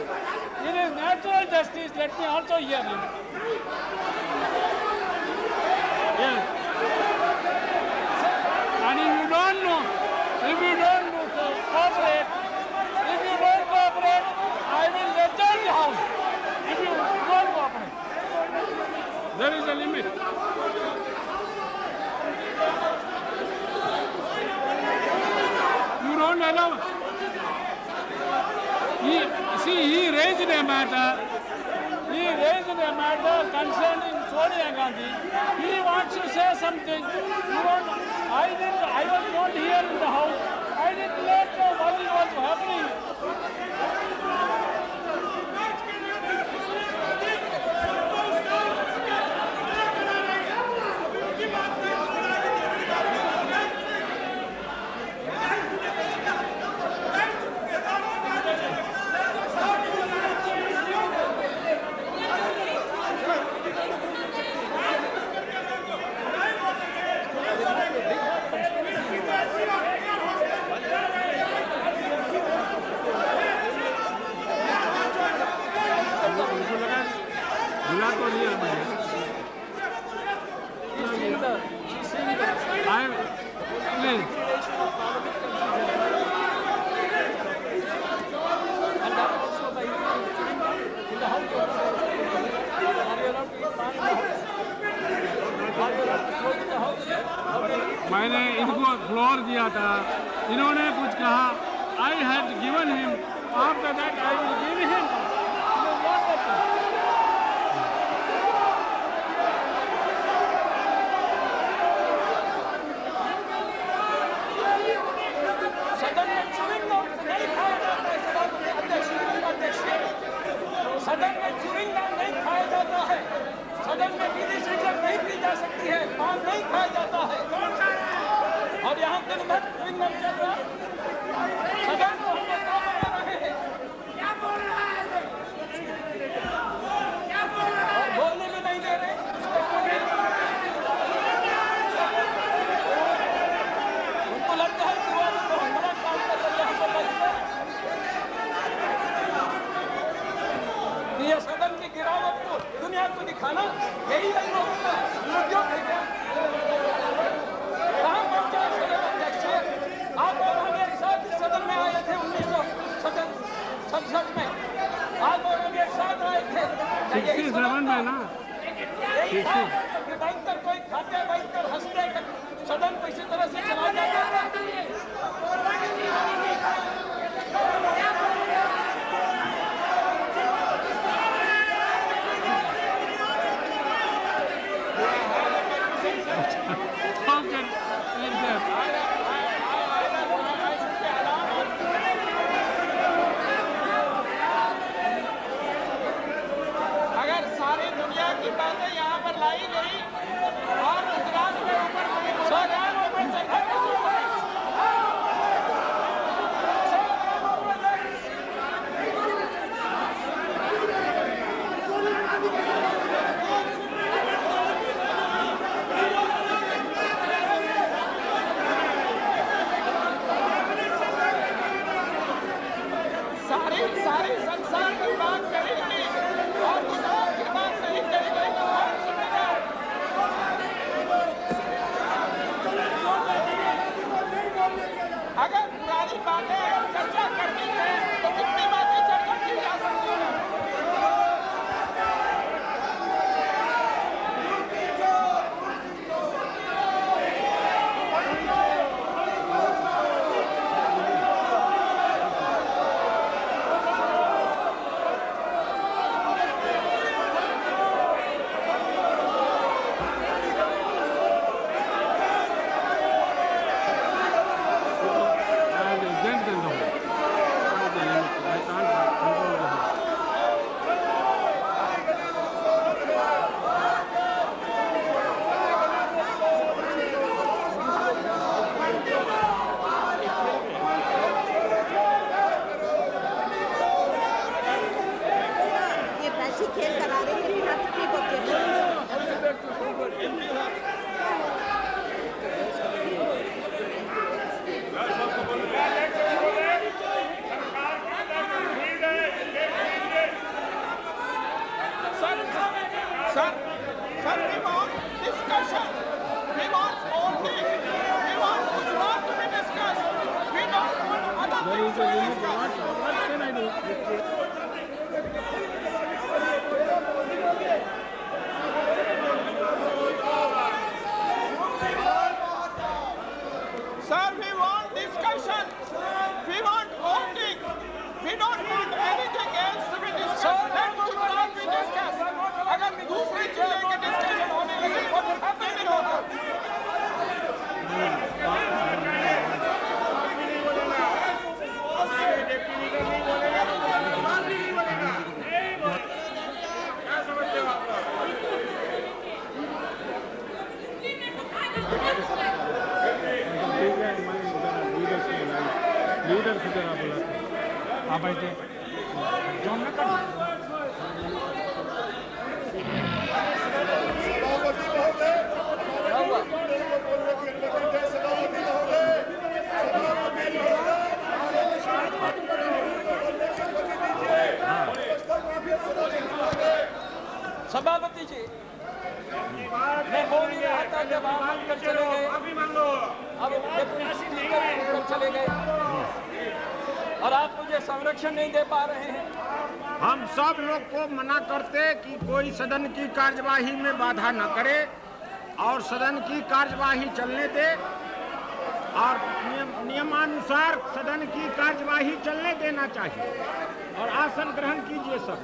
It is natural justice. Let me also hear him. Yes. And if you don't know, cooperate, I will adjourn the house. If you don't cooperate, there is a limit. You don't allow. He raised a matter. Concerning Sonia Gandhi. He wants to say something. I was not here in the house. I didn't know what was happening. मैंने इनको फ्लोर दिया था, इन्होंने कुछ कहा, I had given him, after that I will give him. ये सदन की गिरावट को दुनिया को दिखाना यही है लोगों का उद्योग है क्या? कहाँ पहुंचा सदन अध्यक्ष? आप और हम एक साथ इस सदन में आए थे 1967 में। आप और हम एक साथ आए थे। 67 में ना, यही था कि बैंकर कोई खाते बैंकर हंसते सदन को इसी तरह से चला जाता था। अगर सारी दुनिया की बातें यहाँ पर लाई गई और गुजरात में ऊपर सारी संसार की बात करी गई और गुजरात की बात नहीं करी गई तो कौन सुनेगा? अगर पुरानी बातें अगर चर्चा करनी है तो कितनी बातें चर्चा की जा सकती है? Sir, we want discussion. We want only. We want Gujarat to be discussed. We don't want other things to be discussed. What can I do? Sir, we want discussion. We want voting. We don't want anything else to be discussed. Let Gujarat be discussed. अगर दूसरी चीजें के डिस्कशन होने लगे तो खत्म नहीं होगा। क्या समझते हो आप लोग? लीडर की तरह बुलाते आप बैठे जॉन में कर सभापति जी, मैं बोल ही रहा था जब आप अंदर चले गए, अब डिप्टी स्पीकर अंदर चले गए और आप मुझे संरक्षण नहीं दे पा रहे हैं। हम सब लोग को मना करते कि कोई सदन की कार्यवाही में बाधा न करे और सदन की कार्यवाही चलने दे और नियमानुसार सदन की कार्यवाही चलने देना चाहिए। और आसन ग्रहण कीजिए, सब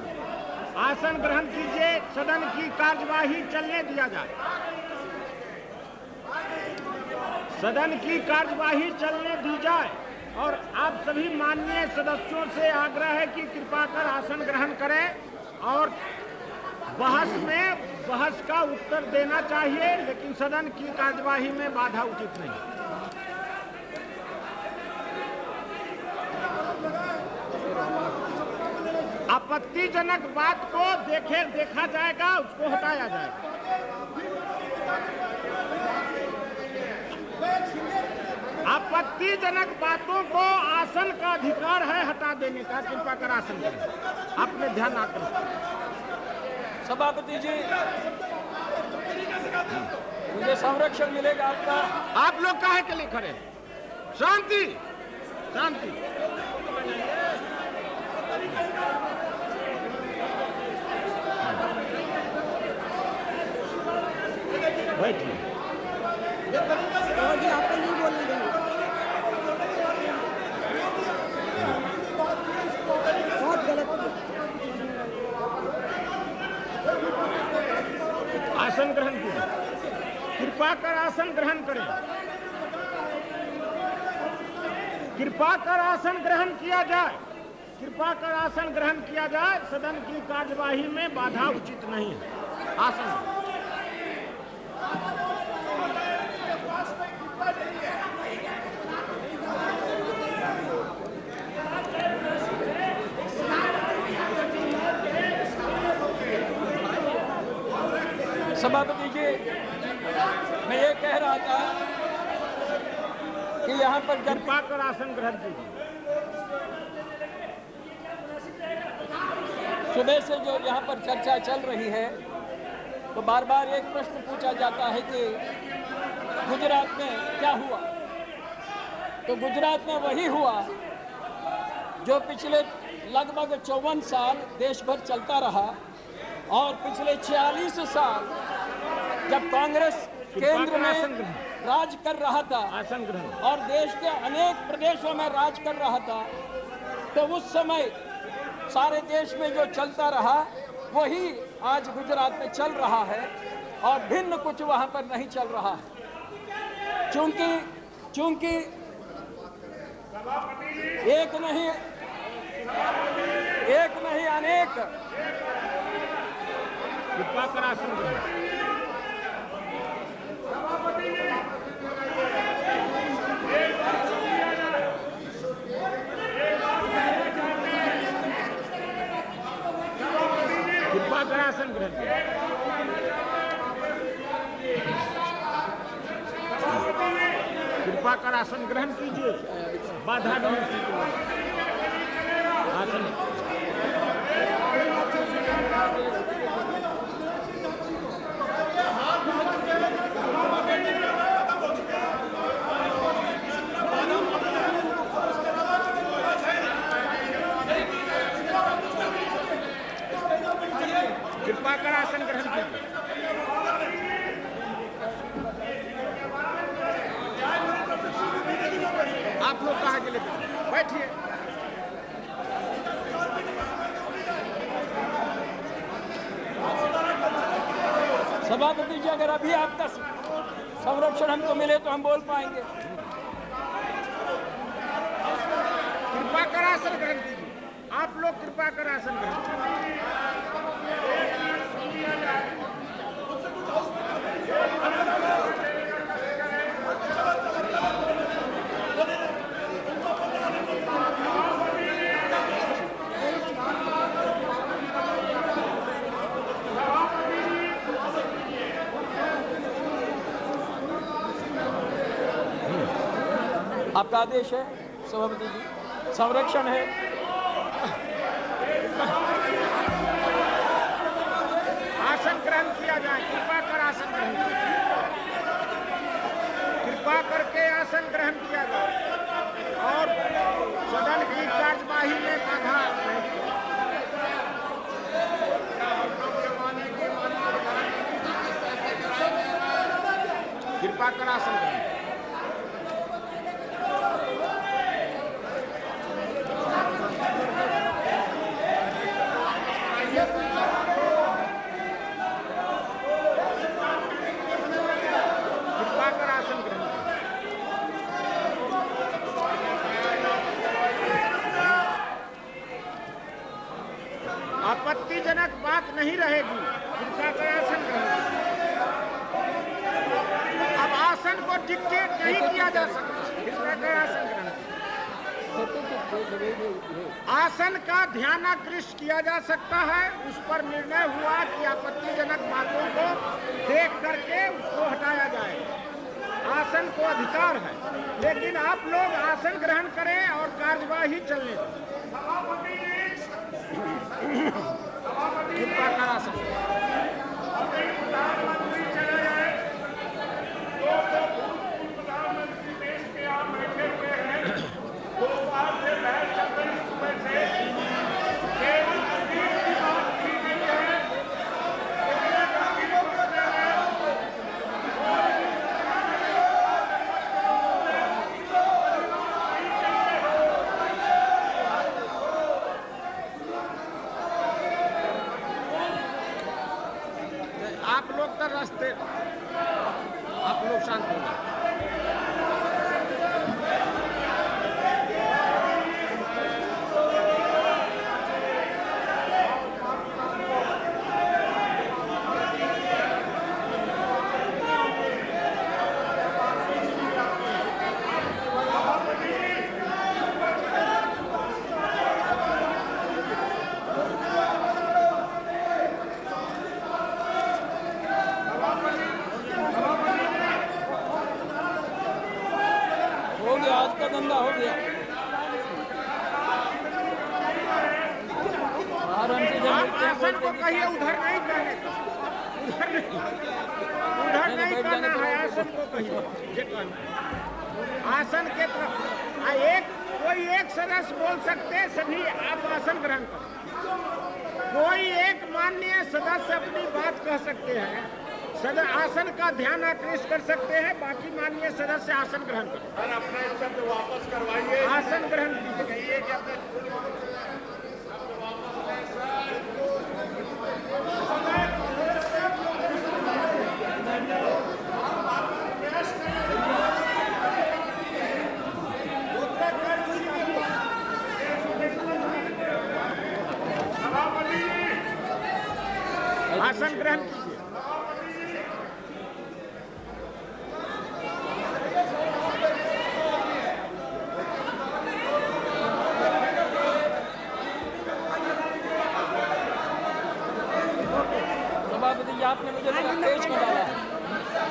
आसन ग्रहण कीजिए, सदन की कार्यवाही चलने दिया जाए। सदन की कार्यवाही चलने दी जाए और आप सभी माननीय सदस्यों से आग्रह है कि कृपा कर आसन ग्रहण करें और बहस का उत्तर देना चाहिए, लेकिन सदन की कार्यवाही में बाधा उचित नहीं। आपत्तिजनक बात को देखा जाएगा, उसको हटाया जाएगा। आप आपत्तिजनक बातों को आसन का अधिकार है हटा देने का। कृपा कर आसन करें। आपने ध्यान आकृष्ट किया। सभापति जी, मुझे संरक्षण मिलेगा आपका। आप लोग काहे के लिए खड़े हैं? शांति शांति। बैठिए। आपको नहीं बोलने देंगे। बहुत गलत। आसन ग्रहण कीजिए। कृपा कर आसन ग्रहण करें। कृपा कर आसन ग्रहण किया जाए। कृपा कर आसन ग्रहण किया जाए। सदन की कार्यवाही में बाधा उचित नहीं है। आसन। सभापति जी, मैं ये कह रहा था कि यहाँ पर जब कृपा कर आसन ग्रहण कीजिए। सुबह से जो यहाँ पर चर्चा चल रही है, तो बार बार एक प्रश्न पूछा जाता है कि गुजरात में क्या हुआ। तो गुजरात में वही हुआ जो पिछले लगभग 54 साल देश भर चलता रहा, और पिछले 46 साल जब कांग्रेस केंद्र में राज कर रहा था आसन ग्रहण और देश के अनेक प्रदेशों में राज कर रहा था, तो उस समय सारे देश में जो चलता रहा वही आज गुजरात में चल रहा है, और भिन्न कुछ वहां पर नहीं चल रहा है। चूंकि एक नहीं अनेक। कृपा कर आसन ग्रहण। कृपा कर आसन ग्रहण कीजिए। कृपा कर आसन ग्रहण कीजिए। बाधा नहीं। आसन। कृपा कर आसन ग्रहण कीजिए। आप लोग कहाँ के लिए बैठिए। सभापति जी, अगर अभी आपका संरक्षण हमको मिले तो हम बोल पाएंगे। कृपा कर आसन ग्रहण कीजिए। आप लोग कृपा कर आसन ग्रहण कीजिए। आपका आदेश है सभापति जी, संरक्षण है। आसन ग्रहण किया जाए। कृपा कर आसन ग्रहण कीजिए। कृपा करके आसन ग्रहण किया जाए और सदन की कार्यवाही में बाधा नहीं। कृपा कर आसन ग्रहण। आपत्तिजनक बात नहीं रहेगी। कृपा कर आसन ग्रहण। अब आसन को डिक्टेट नहीं किया जा सकता। कृपा कर आसन ग्रहण। आसन का ध्यानाकृष्ट किया जा सकता है। उस पर निर्णय हुआ कि आपत्तिजनक बातों को देख करके उसको हटाया जाए। आसन को अधिकार है, लेकिन आप लोग आसन ग्रहण करें और कार्यवाही चलने दें। कृपा कर आसन। प्रधानमंत्री चले गए, दो प्रधानमंत्री देश के यहाँ बैठे हुए हैं, 2 बार से बहस चल रही सुबह से, केवल कश्मीर की बात की गई है, आप लोग तो रास्ते, आप लोग शांत हो जाए। हो गया, आज का दंगा हो गया। आराम से आप आसन को कहिए, उधर नहीं कहने का, उधर नहीं करना है, आसन को कहिए जे कहना है। आसन के तरफ कोई एक सदस्य बोल सकते हैं, सभी आप आसन ग्रहण करें। कोई एक माननीय सदस्य अपनी बात कह सकते हैं, आसन का ध्यान आकृष्ट कर सकते हैं, बाकी माननीय सदस्य आसन ग्रहण करें। अपना शब्द वापस करवाइए। आसन ग्रहण कीजिए। कहिए कि अपने आसन ग्रहण कीजिए। सभापति जी, आपने मुझे लगा पेज में डाला है।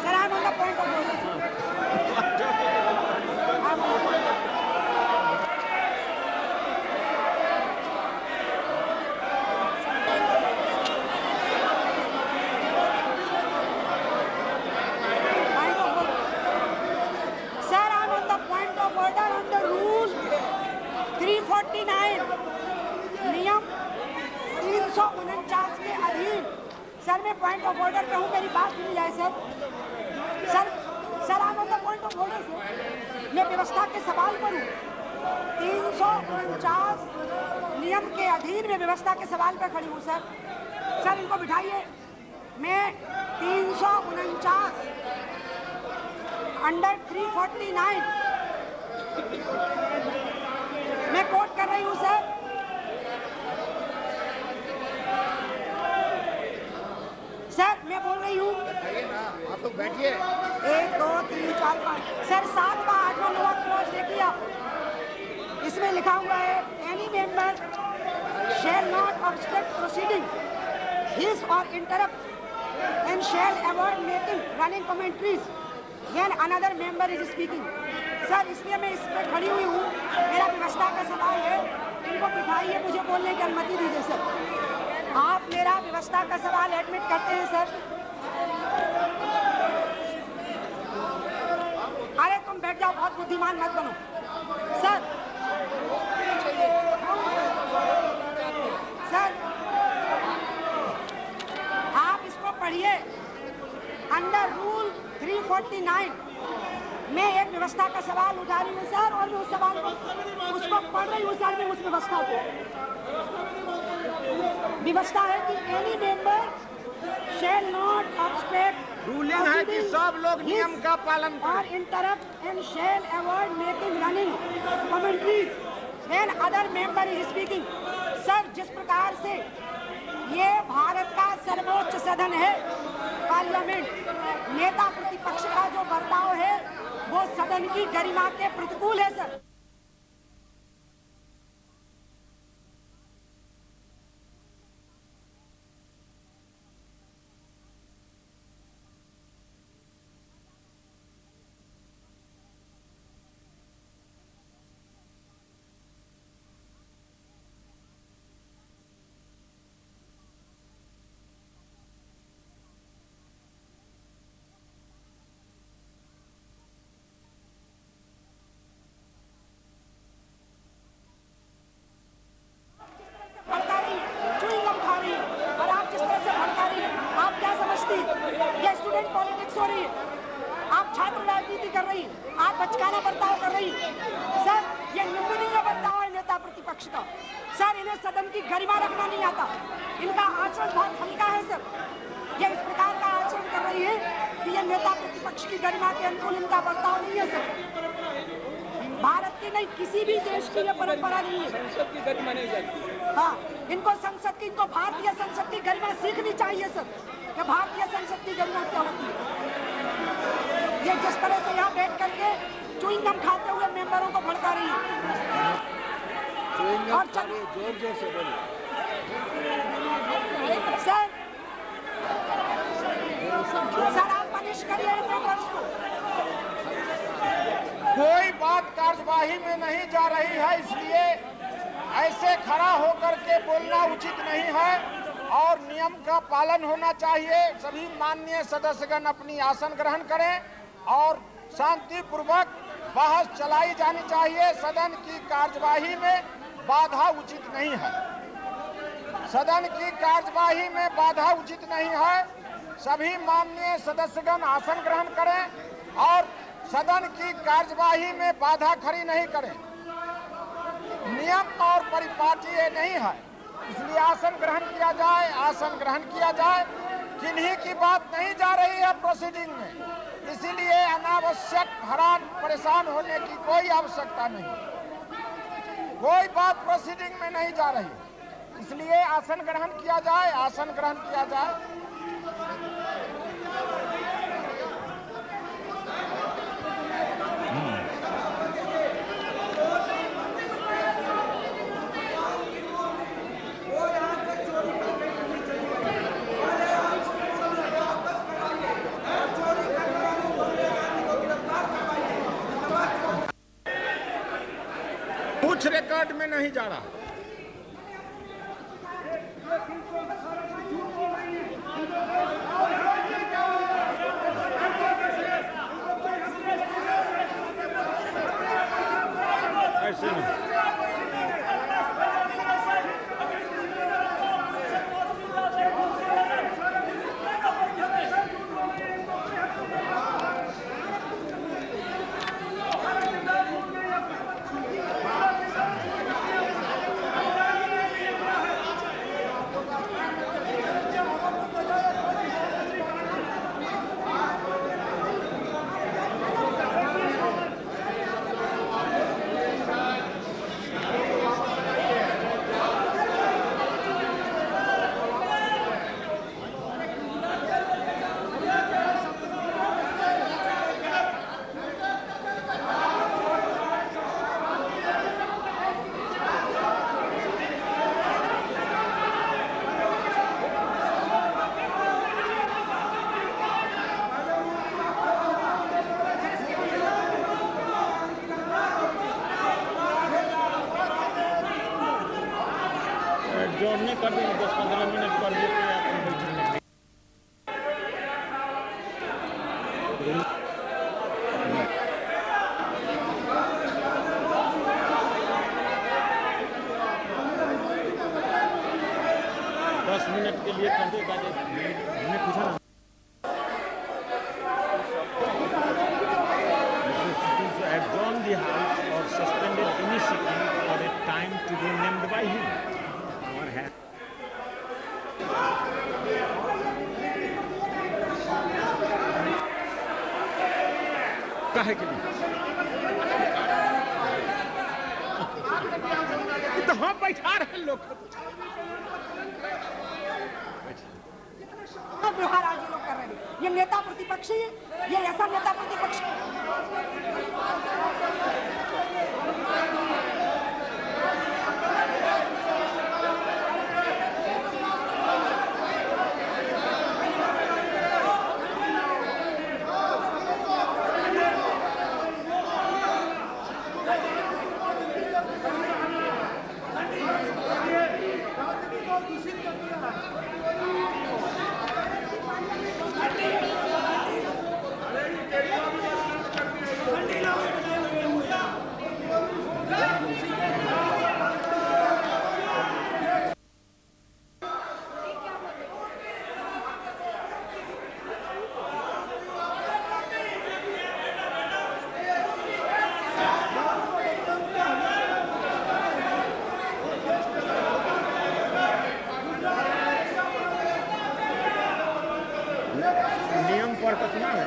Sir, I am on the point of order. Sir, I am on the point of order under Rule 349, नियम 349 के अधीन। सर, मैं पॉइंट ऑफ ऑर्डर पे हूँ, मेरी बात सुनी जाए sir. Sir, I am on the point of order sir. मैं व्यवस्था के सवाल पर हूँ। 349 नियम के अधीन मैं व्यवस्था के सवाल पर खड़ी हूँ सर। सर, इनको बिठाइए। मैं 349 अंडर 349 मैं कोट कर रही हूँ सर। सर, मैं बोल रही हूँ। आप लोग बैठिए। 1 2 3 4 5 सर, 7वां 8वां 9वां क्लॉज देखिए आप। इसमें लिखा हुआ है, any member shall not obstruct proceeding his और interrupt and shall avoid making running commentaries when another member is speaking. Sir, इसलिए मैं इस पर खड़ी हुई हूँ। मेरा व्यवस्था का सवाल है, इनको बिठाइए, मुझे बोलने की अनुमति दीजिए सर। आप मेरा व्यवस्था का सवाल एडमिट करते हैं सर? अरे तुम बैठ जाओ, बहुत बुद्धिमान मत बनो सर। सर, आप इसको पढ़िए। अंडर रूल 349 मैं एक व्यवस्था का सवाल उठा रही हूँ सर, और मैं उस सवाल को उसको पढ़ रही हूँ सर। मैं उस व्यवस्था को, व्यवस्था है कि any member shall not obstruct ruling है कि सब लोग नियम का पालन और करें। Interrupt and shall avoid making running commentaries when other member is speaking. Sir, जिस प्रकार से ये भारत का सर्वोच्च सदन है, पार्लियामेंट, नेता प्रतिपक्ष का जो बर्ताव है वो सदन की गरिमा के प्रतिकूल है सर। इन्हें सदन की गरिमा रखना नहीं आता। इनका आचरण बहुत हल्का है सर। ये इस प्रकार का आचरण कर रही है कि ये नेता प्रतिपक्ष की गरिमा के अनुकूल इनका बर्ताव नहीं है सर। भारत की नहीं, किसी भी देश की ये परंपरा नहीं है। संसद की गरिमा नहीं जाती। हाँ, इनको भारतीय संसद की गरिमा सीखनी चाहिए सर, कि भारतीय संसद की गरिमा क्या होती है। ये जिस तरह से यहाँ बैठ करके च्युइंगम खाते हुए मेंबरों को भड़का रही है। और जोर जोर से बोलिए सर, आप पनिश करिए मेंबर्स को। कोई बात कार्यवाही में नहीं जा रही है, इसलिए ऐसे खड़ा होकर के बोलना उचित नहीं है और नियम का पालन होना चाहिए। सभी माननीय सदस्यगण अपनी आसन ग्रहण करें और शांतिपूर्वक बहस चलाई जानी चाहिए। सदन की कार्यवाही में बाधा उचित नहीं है। सदन की कार्यवाही में बाधा उचित नहीं है। सभी माननीय सदस्यगण आसन ग्रहण करें और सदन की कार्यवाही में बाधा खड़ी नहीं करें। नियम और परिपाटी ये नहीं है, इसलिए आसन ग्रहण किया जाए। आसन ग्रहण किया जाए। किन्हीं की बात नहीं जा रही है प्रोसीडिंग में, इसीलिए अनावश्यक हैरान परेशान होने की कोई आवश्यकता नहीं। कोई बात प्रोसीडिंग में नहीं जा रही, इसलिए आसन ग्रहण किया जाए। आसन ग्रहण किया जाए। कुछ रिकॉर्ड में नहीं जा रहा। ऐसे नहीं। जोड़ने कर देंगे 10-15 मिनट कर देते हैं अपन बैठने। दस मिनट के लिए कर देगा। हमने पूछा ना adjourn the house or suspended any sitting for a time to be named by him. काहे के लिए तो हम बैठा रहे लोग व्यवहार आज लोग कर रहे हैं। ये नेता प्रतिपक्षी है, ये ऐसा नेता प्रतिपक्ष खबर तो सुना है।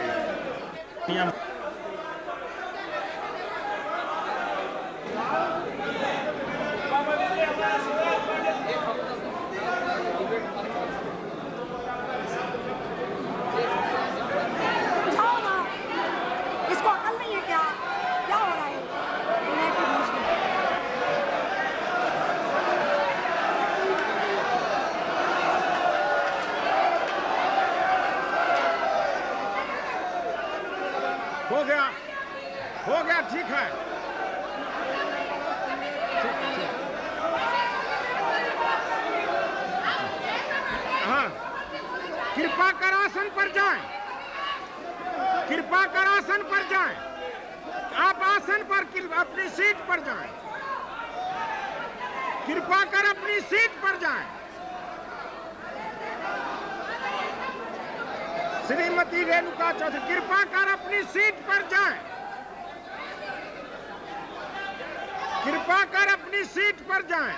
जाओ ना, इसको अकल नहीं है क्या? क्या हो रहा है? मैं की पूछ रही हूँ। हो गया, ठीक है। हाँ, कृपा कर आसन पर जाएं, कृपा कर आसन पर जाएं। आप आसन पर अपनी सीट पर जाएं, कृपा कर अपनी सीट पर जाएं। श्रीमती रेणुका चौधरी, कृपा कर अपनी सीट पर जाएं, कृपा कर अपनी सीट पर जाएं।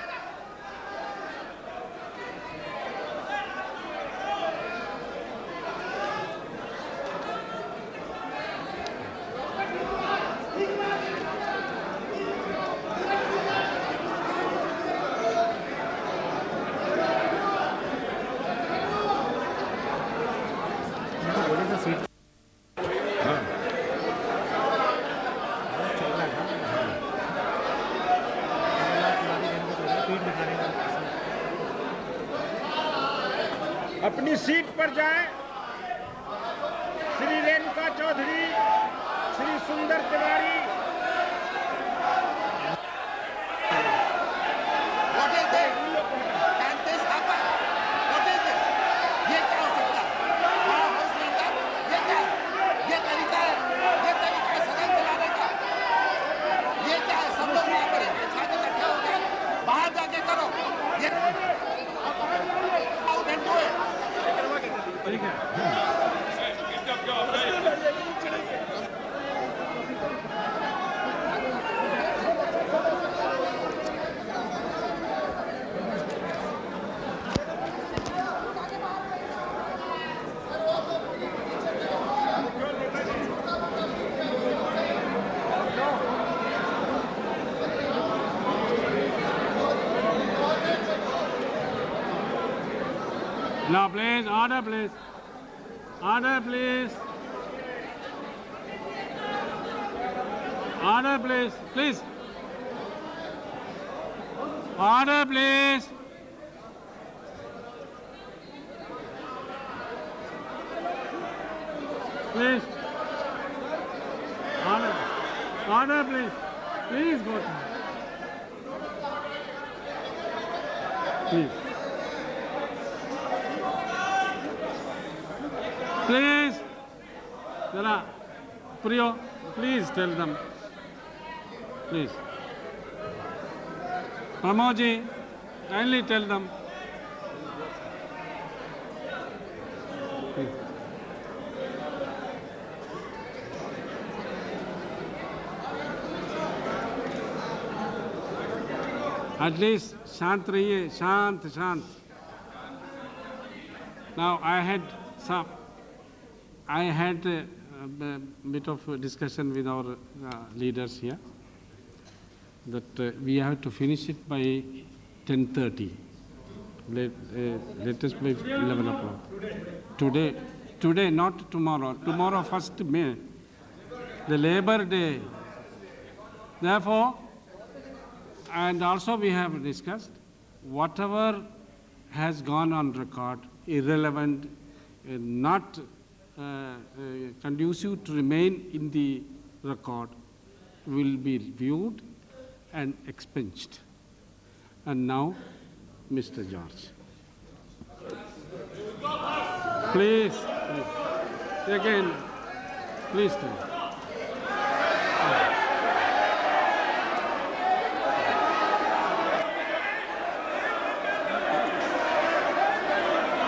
अपनी सीट पर जाएं। श्री रेणुका चौधरी, श्री सुंदर Tiwari. What is this? Can this happen? What is this? ये क्या हो सकता है? हाँ, हाउस मेंबर, ये क्या है? ये तरीका है सदन चलाने का। ये क्या है? सब लोग वहाँ पर एक साथ इकट्ठे हो गए, बाहर जाके करो। ये out and do it. Now, please, order, please. Order, please. Order, please. Please. Order, please. Please. Order. Order, please. Please go to. Please. Please, Jara, Priyo, please tell them. Please. Pramoji, kindly tell them. Please. At least शांत रहिए, शांत शांत. Now I had a bit of a discussion with our leaders here that we have to finish it by 10:30. Latest by 11 o'clock. Today, not tomorrow. Tomorrow, 1st May, the Labor Day. Therefore, and also we have discussed whatever has gone on record, irrelevant, not conducive to remain in the record, will be viewed and expunged. And now, Mr. George. Please. Again, please tell me.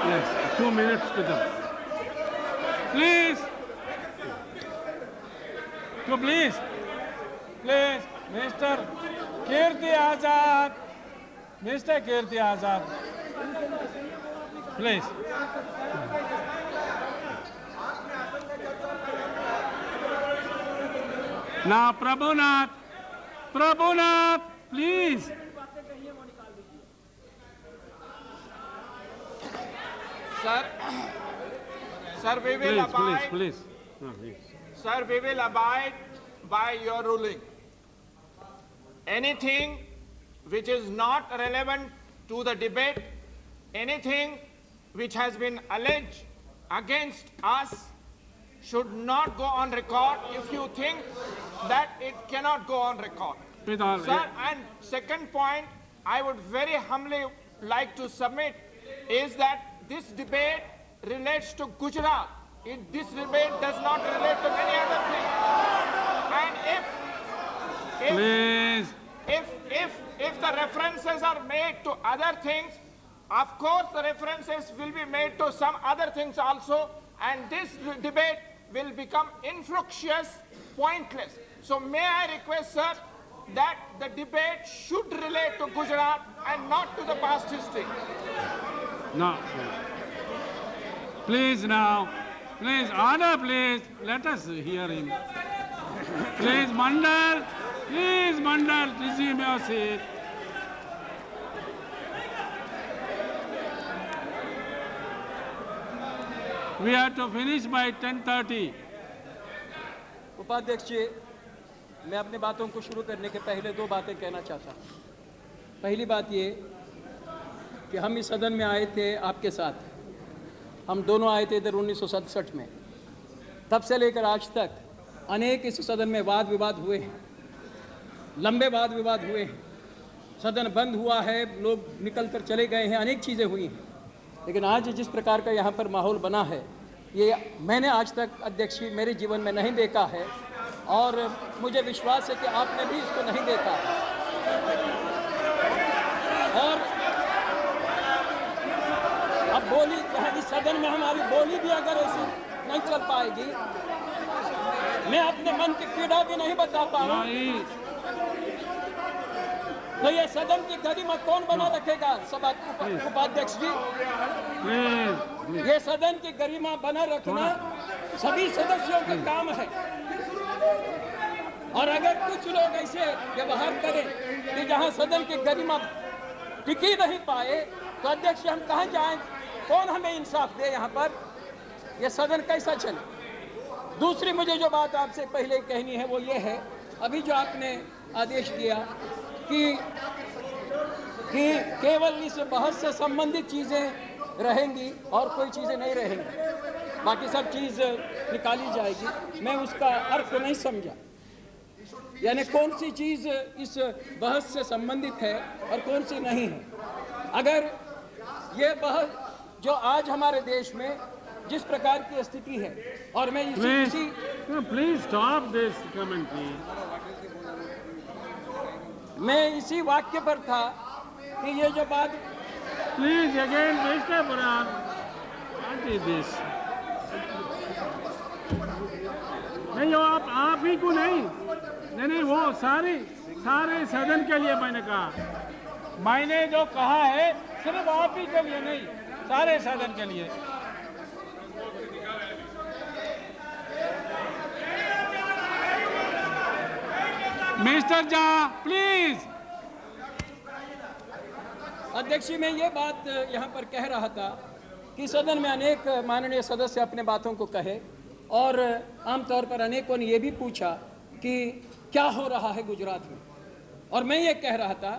Yes, 2 minutes to them. Please. So please, Mr. Kirti Azad. Mr. Kirti Azad. Please. Now, Prabhunath, please. Sir, we will abide. Please. No, please. Sir, we will abide by your ruling. Anything which is not relevant to the debate, anything which has been alleged against us should not go on record if you think that it cannot go on record. Sir, and second point, I would very humbly like to submit is that this debate relates to Gujarat. This debate does not relate to any other thing. And if the references are made to other things, of course the references will be made to some other things also, and this debate will become infructuous, pointless. So may I request, sir, that the debate should relate to Gujarat and not to the past history. No. Please now. Please, order, please. Let us hear him. Please, Mandal, resume your seat. We have to finish by 10:30. उपाध्यक्ष जी, मैं अपनी बातों को शुरू करने के पहले दो बातें कहना चाहता हूँ। पहली बात ये कि हम इस सदन में आए थे आपके साथ, हम दोनों आए थे इधर 1967 में। तब से लेकर आज तक अनेक इस सदन में वाद विवाद हुए हैं, लंबे वाद विवाद हुए हैं, सदन बंद हुआ है, लोग निकल कर चले गए हैं, अनेक चीज़ें हुई हैं। लेकिन आज जिस प्रकार का यहाँ पर माहौल बना है, ये मैंने आज तक अध्यक्ष जी मेरे जीवन में नहीं देखा है, और मुझे विश्वास है कि आपने भी इसको नहीं देखा है। और अब बोली इस सदन में हमारी बोली भी अगर ऐसी नहीं चल पाएगी, मैं अपने मन की पीड़ा भी नहीं बता पाऊँ, तो ये सदन की गरिमा कौन बना रखेगा? सभा उपाध्यक्ष जी, ये सदन की गरिमा बना रखना सभी सदस्यों का काम है। और अगर कुछ लोग ऐसे व्यवहार करें कि जहां सदन की गरिमा टिकी नहीं पाए, तो अध्यक्ष हम कहां जाएं? कौन हमें इंसाफ दे? यहाँ पर ये सदन कैसा चले? दूसरी मुझे जो बात आपसे पहले कहनी है वो ये है, अभी जो आपने आदेश दिया कि केवल इस बहस से संबंधित चीज़ें रहेंगी और कोई चीज़ें नहीं रहेंगी, बाकी सब चीज़ निकाली जाएगी, मैं उसका अर्थ नहीं समझा। यानी कौन सी चीज़ इस बहस से संबंधित है और कौन सी नहीं है। अगर ये बहस जो आज हमारे देश में जिस प्रकार की स्थिति है, और मैं प्लीज स्टॉप दिस कमेंट्री। मैं इसी वाक्य पर था कि ये जो बात प्लीज अगेन मिस्टर बुरान दिस नहीं, आप ही को नहीं वो सारे सदन के लिए मैंने कहा। मैंने जो कहा है सिर्फ आप ही के लिए नहीं, सारे सदन के लिए। Mister Jha please. अध्यक्ष जी, मैं ये बात यहाँ पर कह रहा था कि सदन में अनेक माननीय सदस्य अपने बातों को कहे, और आमतौर पर अनेकों ने ये भी पूछा कि क्या हो रहा है गुजरात में, और मैं ये कह रहा था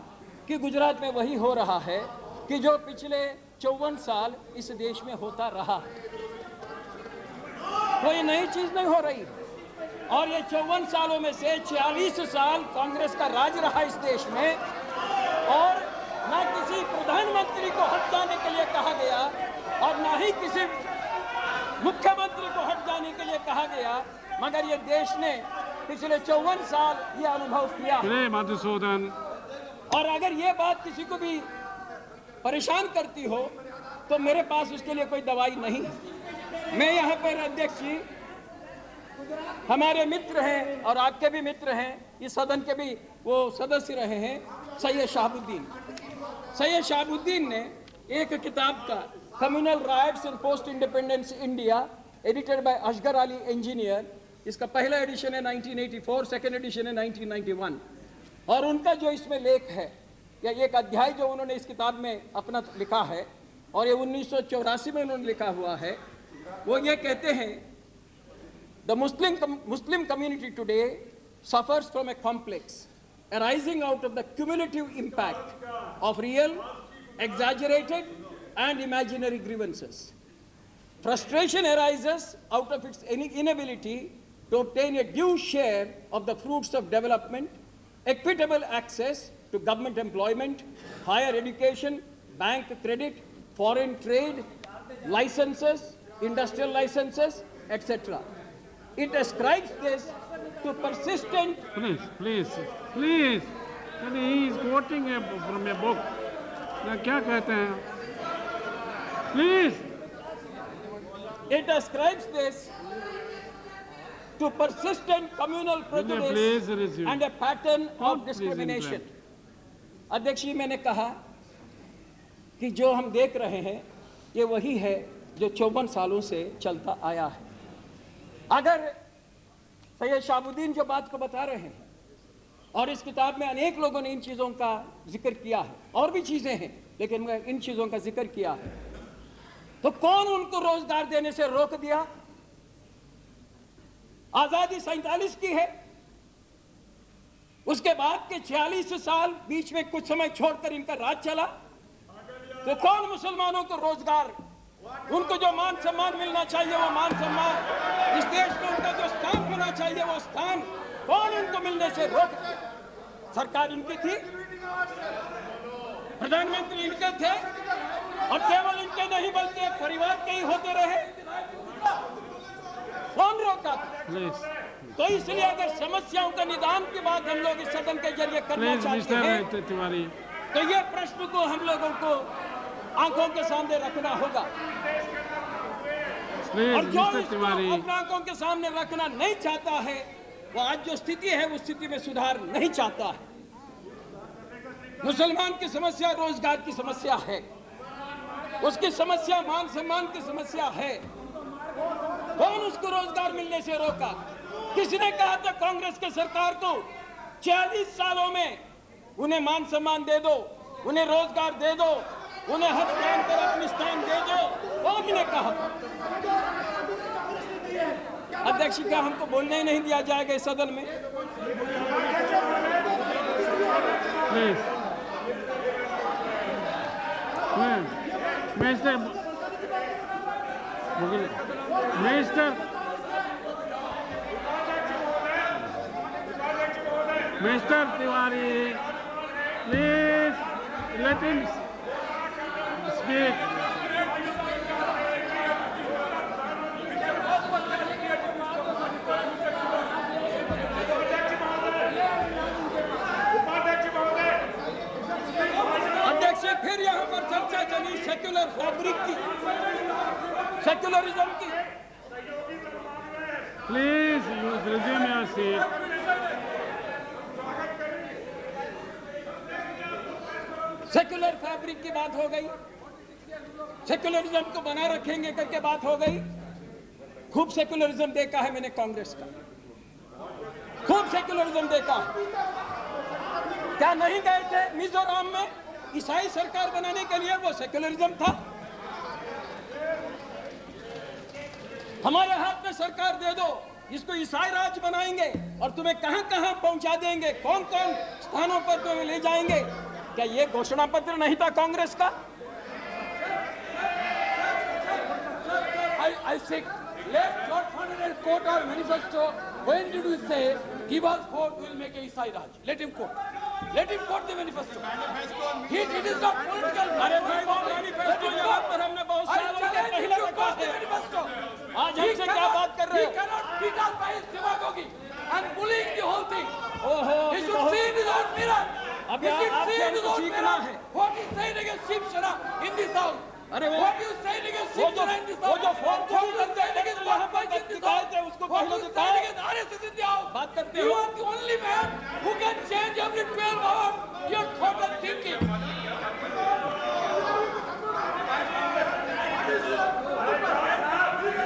कि गुजरात में वही हो रहा है कि जो पिछले 54 साल इस देश में होता रहा है, कोई नई चीज नहीं हो रही। और ये 54 सालों में से 46 साल कांग्रेस का राज रहा इस देश में, और ना किसी प्रधानमंत्री को हट जाने के लिए कहा गया और ना ही किसी मुख्यमंत्री को हट जाने के लिए कहा गया, मगर ये देश ने पिछले 54 साल ये अनुभव किया। मधुसूदन, और अगर ये बात किसी को भी परेशान करती हो तो मेरे पास उसके लिए कोई दवाई नहीं है। मैं यहाँ पर अध्यक्ष जी, हमारे मित्र हैं और आपके भी मित्र हैं, इस सदन के भी वो सदस्य रहे हैं, सैयद शहाबुद्दीन ने एक किताब का communal riots in post independence India edited by Asghar Ali Engineer, इसका पहला एडिशन है 1984, सेकेंड एडिशन है 1991। और उनका जो इसमें लेख है या एक अध्याय जो उन्होंने इस किताब में अपना लिखा है और ये 1984 में उन्होंने लिखा हुआ है, वो ये कहते हैं the Muslim community today suffers from a complex arising out of the cumulative impact of real, exaggerated and imaginary grievances. Frustration arises out of its inability to obtain a due share of the fruits of development, equitable access to government employment, higher education, bank credit, foreign trade, licenses, industrial licenses, etc. It ascribes this to persistent... Please. He is quoting from a book. क्या कहते हैं? Please. It ascribes this to persistent communal prejudice and a pattern of discrimination. अध्यक्ष जी, मैंने कहा कि जो हम देख रहे हैं ये वही है जो 54 सालों से चलता आया है। अगर सैयद शहाबुद्दीन जो बात को बता रहे हैं और इस किताब में अनेक लोगों ने इन चीज़ों का जिक्र किया है, और भी चीज़ें हैं लेकिन मैं इन चीज़ों का जिक्र किया है, तो कौन उनको रोजगार देने से रोक दिया? आजादी 47 की है, उसके बाद के 46 साल बीच में कुछ समय छोड़कर इनका राज चला, तो कौन मुसलमानों को रोजगार, उनको जो मान सम्मान मिलना चाहिए वो मान सम्मान, इस देश में उनका जो स्थान होना चाहिए वो स्थान, कौन उनको मिलने से रोक? सरकार इनकी थी, प्रधानमंत्री इनके थे, और केवल इनके नहीं बल्कि एक परिवार के ही होते रहे, कौन रोका था? तो इसलिए अगर समस्याओं का निदान की बात हम लोग इस सदन के जरिए करना चाहते हैं, तो ये प्रश्न को हम लोगों को आंखों के सामने रखना होगा। और जो इसको अपने आंखों के सामने रखना नहीं चाहता है, वो आज जो स्थिति है उस स्थिति में सुधार नहीं चाहता है। मुसलमान की समस्या रोजगार की समस्या है, उसकी समस्या मान सम्मान की समस्या है, कौन उसको रोजगार मिलने से रोका? किसने कहा था कांग्रेस के सरकार को 40 सालों में उन्हें मान सम्मान दे दो, उन्हें रोजगार दे दो, उन्हें हर स्थान पर अपनी स्थान दे दो? कौन ने कहा? अध्यक्ष, क्या हमको बोलने ही नहीं दिया जाएगा इस सदन में? Mr. Tiwari, please let him speak. अध्यक्ष, फिर यहाँ पर चर्चा चली सेक्युलर फैब्रिक की, सेक्युलरिज्म की। Please resume your seat. Secular fabric की बात हो गई, सेक्युलरिज्म को बना रखेंगे करके बात हो गई। खूब सेक्युलरिज्म देखा है मैंने कांग्रेस का, खूब सेक्युलरिज्म देखा। क्या नहीं गए थे मिजोरम में ईसाई सरकार बनाने के लिए? वो सेक्युलरिज्म था। हमारे हाथ में सरकार दे दो, इसको ईसाई राज बनाएंगे और तुम्हें कहां कहां पहुंचा देंगे, कौन कौन स्थानों पर तुम्हें ले जाएंगे। क्या ये घोषणा पत्र नहीं था कांग्रेस का? I say, let George Ferdinand quote our manifesto. When did we say, give us vote, we will make a Isai Raj? Let him quote. Let him quote the manifesto. It is not political. अरे भाई, वो मैनिफेस्टो यहाँ पर हमने बहुत सालों के पहले रखा है। आज हमसे क्या बात कर रहे हो? He cannot beat us by his demagogy and bullying the whole thing. ओहो, He should see in his own mirror. अब He should आपसे see in his हमको own सीखना mirror. है। What he saying against Shiv Sena in this house. अरे What you saying against Shiv Sena in this house. वो जो phone What you saying against यहाँ पर Bhajan in this दिखाए house. थे उसको What पहले you दिखाओ। saying against RSS in the house. बात करते You हो। are the only man who can change every 12 hours your thought and thinking.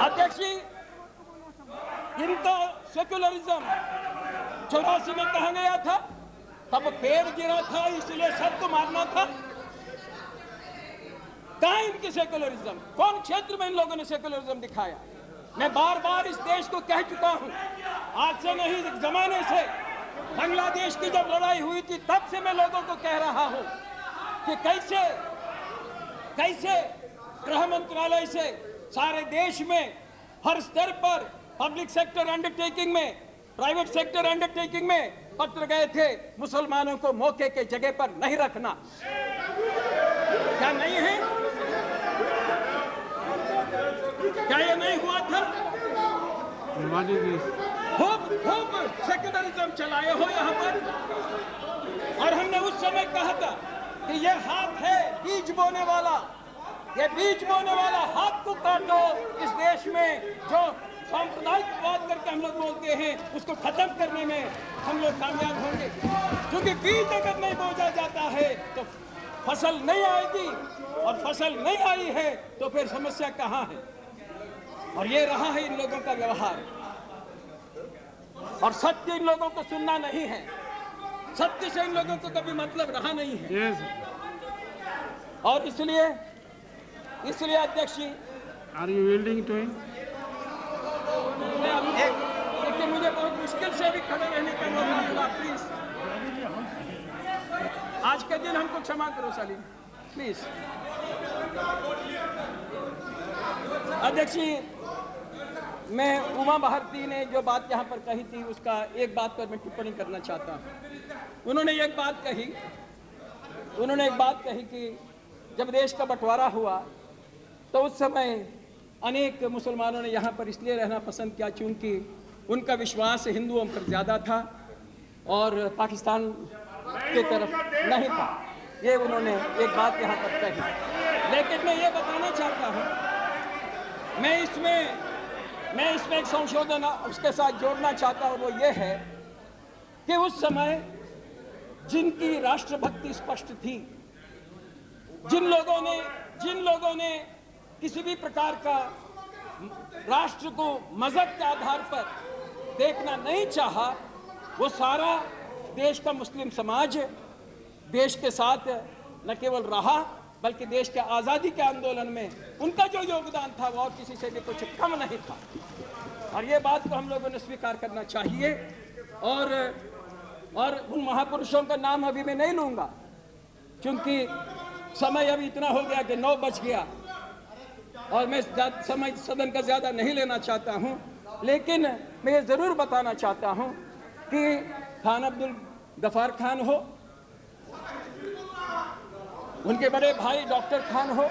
अध्यक्ष जी, इनको सेक्युलरिज्म 84 में कहा गया था, तब पेड़ गिरा था इसलिए सबको मारना था। कहां इनकी सेक्युलरिज्म? कौन क्षेत्र में इन लोगों ने सेक्युलरिज्म दिखाया? मैं बार बार इस देश को कह चुका हूं, आज से नहीं, एक जमाने से, बांग्लादेश की जब लड़ाई हुई थी तब से मैं लोगों को कह रहा हूं कि कैसे गृह मंत्रालय से सारे देश में हर स्तर पर पब्लिक सेक्टर अंडरटेकिंग में, प्राइवेट सेक्टर अंडरटेकिंग में पत्र गए थे मुसलमानों को मौके के जगह पर नहीं रखना। क्या नहीं है? क्या ये नहीं हुआ था? खूब सेक्युलरिज्म चलाए हो यहाँ पर। और हमने उस समय कहा था कि ये हाथ है बीज बोने वाला, ये बीज बोने वाला हाथ को काटो। इस देश में जो सांप्रदायिकवाद करके हम लोग बोलते हैं उसको खत्म करने में हम लोग कामयाब होंगे, क्योंकि बीज अगर नहीं बोया जाता है तो फसल नहीं आएगी, और फसल नहीं आई है तो फिर समस्या कहाँ है? और ये रहा है इन लोगों का व्यवहार। और सत्य इन लोगों को सुनना नहीं है, सत्य से इन लोगों को कभी मतलब रहा नहीं है। और इसलिए अध्यक्ष जी, आर यू विलिंग टू? देखिए, मुझे बहुत मुश्किल से भी खड़े रहने का मौका मिला, प्लीज आज के दिन हमको क्षमा करो सलीम, प्लीज। अध्यक्ष जी, मैं उमा भारती ने जो बात यहाँ पर कही थी उसका एक बात पर मैं टिप्पणी करना चाहता हूँ। उन्होंने एक बात कही कि जब देश का बंटवारा हुआ तो उस समय अनेक मुसलमानों ने यहाँ पर इसलिए रहना पसंद किया क्योंकि उनका विश्वास हिंदुओं पर ज़्यादा था और पाकिस्तान के तरफ नहीं था। ये उन्होंने एक बात यहाँ पर कही। लेकिन मैं ये बताना चाहता हूँ, मैं इसमें एक संशोधन उसके साथ जोड़ना चाहता हूँ। वो ये है कि उस समय जिनकी राष्ट्रभक्ति स्पष्ट थी, जिन लोगों ने किसी भी प्रकार का राष्ट्र को मजहब के आधार पर देखना नहीं चाहा, वो सारा देश का मुस्लिम समाज देश के साथ न केवल रहा बल्कि देश के आज़ादी के आंदोलन में उनका जो योगदान था वो और किसी से भी कुछ कम नहीं था। और ये बात को हम लोगों ने स्वीकार करना चाहिए। और उन महापुरुषों का नाम अभी मैं नहीं लूँगा क्योंकि समय अभी इतना हो गया कि 9 बज गया और मैं समय सदन का ज़्यादा नहीं लेना चाहता हूँ। लेकिन मैं ये ज़रूर बताना चाहता हूँ कि खान अब्दुल गफ़ार खान हो, उनके बड़े भाई डॉक्टर खान हो,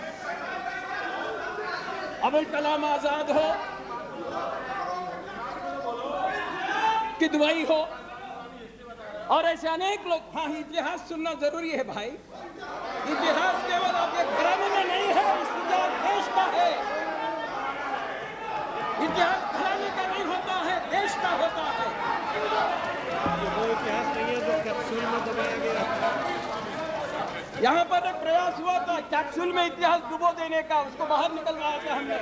अबुल कलाम आज़ाद हो, किदवई हो और ऐसे अनेक लोग। हाँ, इतिहास सुनना जरूरी है भाई। इतिहास केवल आपके घराने में नहीं है, इतिहास देश का है। इतिहास घराने का नहीं होता है, देश का होता है। वो इतिहास नहीं है जो कैप्सूल में दबाया गया। यहाँ पर एक प्रयास हुआ था कैप्सूल में इतिहास डुबो देने का, उसको बाहर निकलवाया था हमने।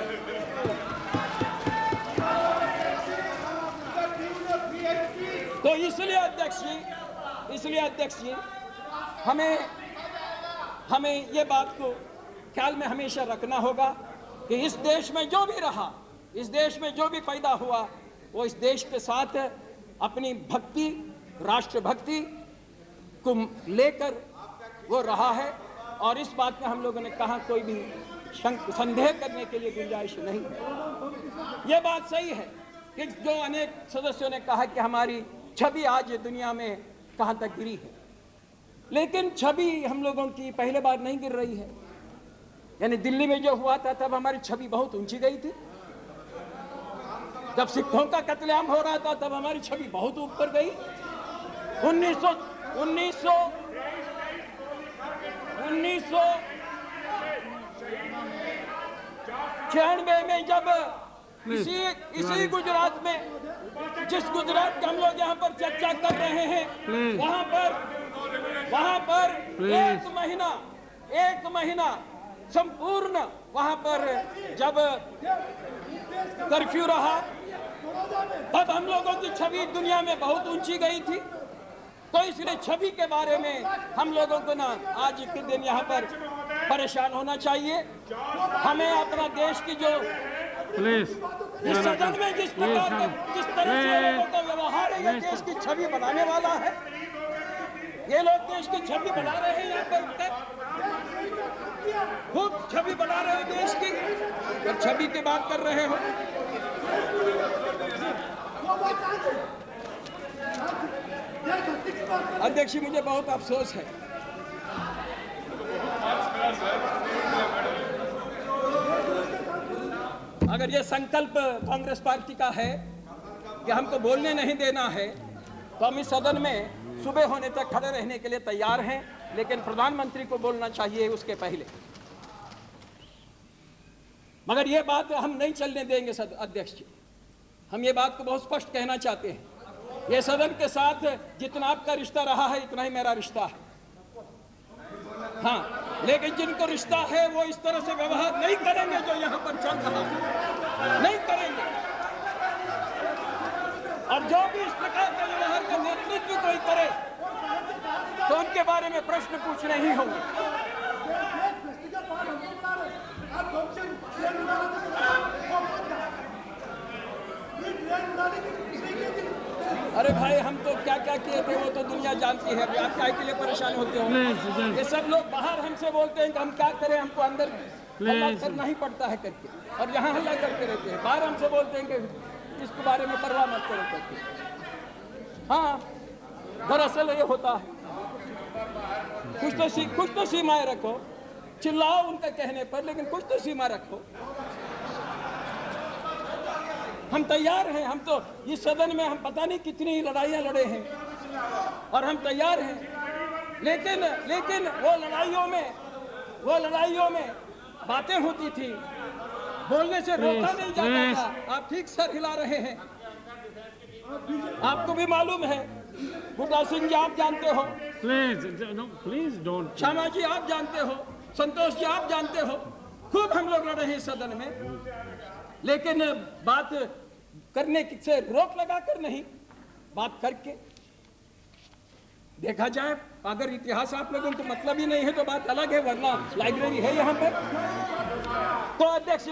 तो इसलिए अध्यक्ष जी हमें ये बात को ख्याल में हमेशा रखना होगा कि इस देश में जो भी रहा, इस देश में जो भी पैदा हुआ, वो इस देश के साथ अपनी भक्ति, राष्ट्रभक्ति को लेकर वो रहा है। और इस बात में हम लोगों ने कहा कोई भी संदेह करने के लिए गुंजाइश नहीं है। ये बात सही है कि जो अनेक सदस्यों ने कहा कि हमारी छवि आज दुनिया में कहां तक गिरी है, लेकिन छवि हम लोगों की पहले बार नहीं गिर रही है। यानी दिल्ली में जो हुआ था तब हमारी छवि बहुत ऊंची गई थी, जब सिखों का कत्लेआम हो रहा था तब हमारी छवि बहुत ऊपर गई। 1996 में जब इसी गुजरात में, जिस गुजरात के हम लोग यहाँ पर चर्चा कर रहे हैं, वहाँ पर एक महीना संपूर्ण वहाँ पर जब कर्फ्यू रहा, अब हम लोगों की छवि दुनिया में बहुत ऊंची गई थी, तो इसलिए छवि के बारे में हम लोगों को ना आज के दिन यहाँ पर परेशान होना चाहिए। हमें अपना देश की जो इस सदन में जिस तरह से लोगों का व्यवहार है, ये देश की छवि बनाने वाला है। ये लोग देश की छवि बना रहे हैं, यहाँ पर खूब छवि बना रहे हैं देश की, और छवि की बात कर रहे हो। अध्यक्ष, मुझे बहुत अफसोस है अगर ये संकल्प कांग्रेस पार्टी का है कि हमको बोलने नहीं देना है, तो हम इस सदन में सुबह होने तक खड़े रहने के लिए तैयार हैं, लेकिन प्रधानमंत्री को बोलना चाहिए उसके पहले। मगर ये बात हम नहीं चलने देंगे अध्यक्ष जी। हम ये बात को बहुत स्पष्ट कहना चाहते हैं, ये सदन के साथ जितना आपका रिश्ता रहा है इतना ही मेरा रिश्ता है। हाँ, लेकिन जिनको रिश्ता है वो इस तरह से व्यवहार नहीं करेंगे जो यहाँ पर चल रहा है, नहीं करेंगे। और जो भी इस प्रकार के व्यवहार का नेतृत्व कोई करे तो उनके बारे में प्रश्न पूछने ही होंगे। अरे भाई, हम तो क्या क्या किए थे वो तो दुनिया जानती है। आप क्या के लिए परेशान होते हो? ये सब लोग बाहर हमसे बोलते हैं कि हम क्या करें, हमको अंदर हल्ला करना ही पड़ता है करके, और यहाँ हल्ला करते रहते हैं। बाहर हमसे बोलते हैं कि इसके बारे में परवाह मत करो करके। हाँ, दरअसल ये होता है। कुछ तो सीमाएं रखो, चिल्लाओ उनका कहने पर, लेकिन कुछ तो सीमा रखो। हम तैयार हैं, हम तो इस सदन में हम पता नहीं कितनी लड़ाइयाँ लड़े हैं और हम तैयार हैं, लेकिन वो लड़ाइयों में बातें होती थी, बोलने से रोका नहीं जाता था। आप ठीक सर हिला रहे हैं, आपको भी मालूम है। बूटा सिंह जी आप जानते हो, प्लीज डोंट। श्यामा जी आप जानते हो, संतोष जी आप जानते हो, खूब हम लोग लड़े हैं सदन में, लेकिन बात करने से रोक लगा कर नहीं, बात करके देखा जाए। अगर इतिहास आप लोगों को मतलब ही नहीं है तो बात अलग है, वरना लाइब्रेरी है यहाँ पे। तो अध्यक्ष,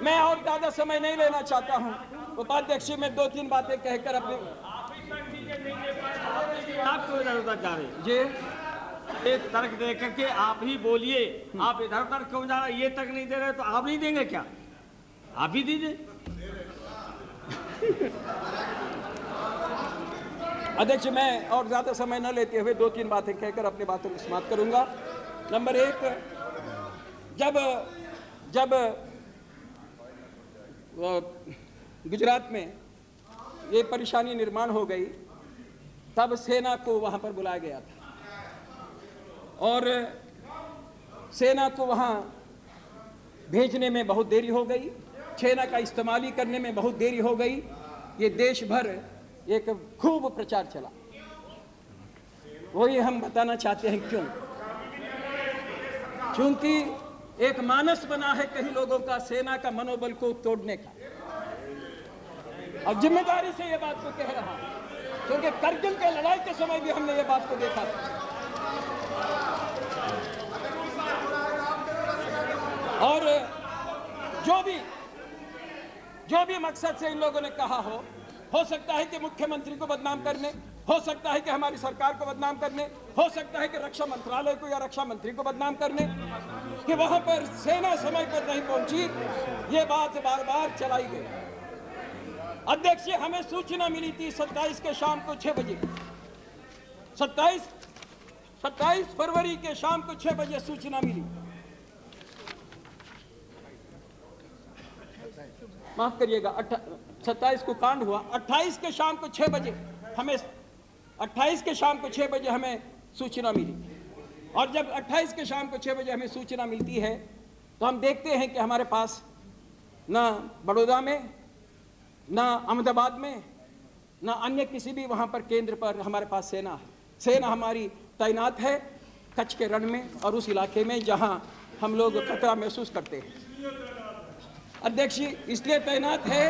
मैं और ज्यादा समय नहीं लेना चाहता हूँ। उपाध्यक्ष, मैं 2-3 बातें कहकर अपने आप क्यों इधर उधर जा रहे हैं? जी, एक तर्क दे करके आप ही बोलिए। आप इधर उधर क्यों जा रहे हैं? ये तक नहीं दे रहे तो आप नहीं देंगे क्या? आप ही दीजिए। अध्यक्ष, मैं और ज्यादा समय न लेते हुए 2-3 बातें कहकर अपनी बातों को समाप्त करूंगा। नंबर 1, जब गुजरात में ये परेशानी निर्माण हो गई, तब सेना को वहां पर बुलाया गया था और सेना को वहां भेजने में बहुत देरी हो गई, सेना का इस्तेमाल करने में बहुत देरी हो गई। ये देश भर एक खूब प्रचार चला, वही हम बताना चाहते हैं क्यों। क्योंकि एक मानस बना है कई लोगों का सेना का मनोबल को तोड़ने का, और जिम्मेदारी से ये बात को कह रहा हूं, क्योंकि करगिल के लड़ाई के समय भी हमने ये बात को देखा था। और जो भी मकसद से इन लोगों ने कहा हो सकता है कि मुख्यमंत्री को बदनाम करने, हो सकता है कि हमारी सरकार को बदनाम करने, हो सकता है कि रक्षा मंत्रालय को या रक्षा मंत्री को बदनाम करने, कि वहां पर सेना समय पर नहीं पहुंची, ये बात बार बार चलाई गई। अध्यक्ष, हमें सूचना मिली थी 27 के शाम को 6 बजे, 27 फरवरी के शाम को 6 बजे सूचना मिली। माफ करिएगा, 27 को कांड हुआ, 28 के शाम को 6 बजे हमें 28 के शाम को 6 बजे हमें सूचना मिली। और जब 28 के शाम को 6 बजे हमें सूचना मिलती है तो हम देखते हैं कि हमारे पास ना बड़ौदा में, ना अहमदाबाद में, ना अन्य किसी भी वहाँ पर केंद्र पर हमारे पास सेना है। सेना हमारी तैनात है कच्छ के रण में और उस इलाके में जहाँ हम लोग खतरा महसूस करते हैं। अध्यक्ष, इसलिए तैनात है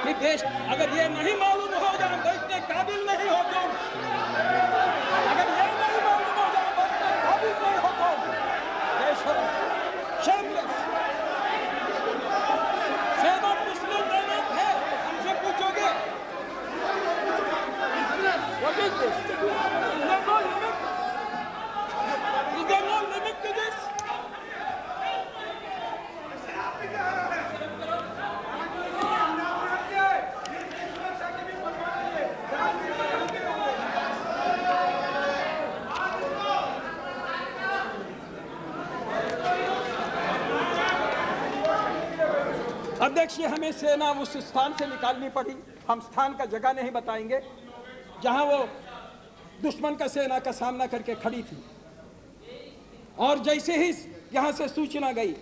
कि देश अगर ये नहीं मालूम हो जाए बैठने काबिल नहीं हो तुम, अगर ये नहीं मालूम हो जाए बैठने काबिल नहीं हो तुम, shameless. सेना मुस्लिम लेने थे, हमसे पूछोगे what is this? Is there no limit to this? अध्यक्ष, हमें सेना उस स्थान से निकालनी पड़ी, हम स्थान का जगह नहीं बताएंगे, जहां वो दुश्मन का सेना का सामना करके खड़ी थी। और जैसे ही यहां से सूचना गई,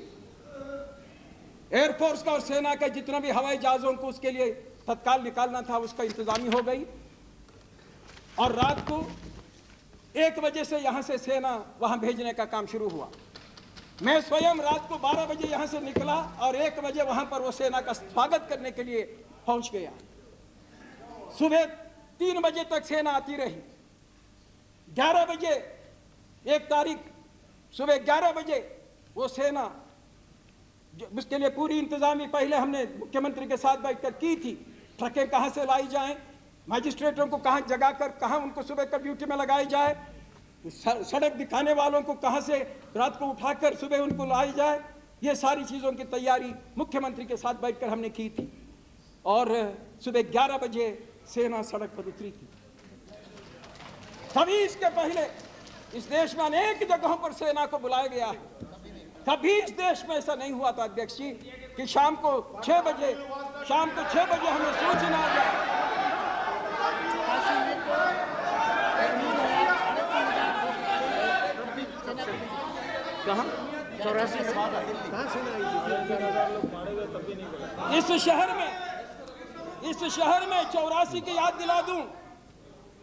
एयरफोर्स का और सेना का जितना भी हवाई जहाजों को उसके लिए तत्काल निकालना था, उसका इंतजामी हो गई। और रात को 1 बजे से यहां से सेना वहां भेजने का काम शुरू हुआ। मैं स्वयं रात को 12 बजे यहां से निकला और 1 बजे वहां पर वो सेना का स्वागत करने के लिए पहुंच गया। सुबह 3 बजे तक सेना आती रही। 11 बजे 1 तारीख सुबह 11 बजे वो सेना, उसके लिए पूरी इंतजामी पहले हमने मुख्यमंत्री के साथ बैठकर की थी। ट्रकें कहां से लाई जाएं, मजिस्ट्रेटों को कहां जगाकर कहां उनको सुबह कर ड्यूटी में लगाई जाए, सड़क दिखाने वालों को कहां से रात को उठाकर सुबह उनको लाई जाए, ये सारी चीजों की तैयारी मुख्यमंत्री के साथ बैठकर हमने की थी। और सुबह 11 बजे सेना सड़क पर उतरी थी। कभी इसके पहले इस देश में अनेक जगहों पर सेना को बुलाया गया है, कभी इस देश में ऐसा नहीं हुआ था अध्यक्ष जी कि शाम को 6 बजे हमें सूचना आ जाए। इस शहर में 84 की याद दिला दूं,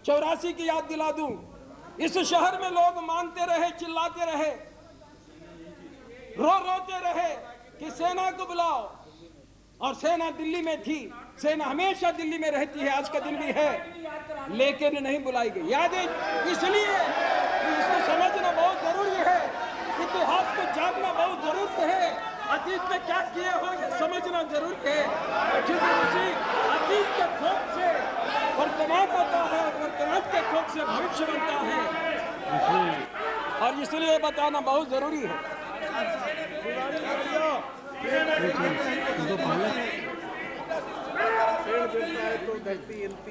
84 की याद दिला दूं। इस शहर में लोग मांगते रहे, चिल्लाते रहे, रोते रहे कि सेना को बुलाओ। और सेना दिल्ली में थी, सेना हमेशा दिल्ली में रहती है, आज का दिन भी है, लेकिन नहीं बुलाई गई। यादें इसलिए इसको समझना बहुत जरूरी है, इतिहास को जानना बहुत जरूरी है, अतीत में क्या किए हो ये समझना जरूरी है, क्योंकि उसी अतीत के खोज से वर्तमान आता है, वर्तमान के खोज से भविष्य बनता है, और इसलिए बताना बहुत जरूरी है।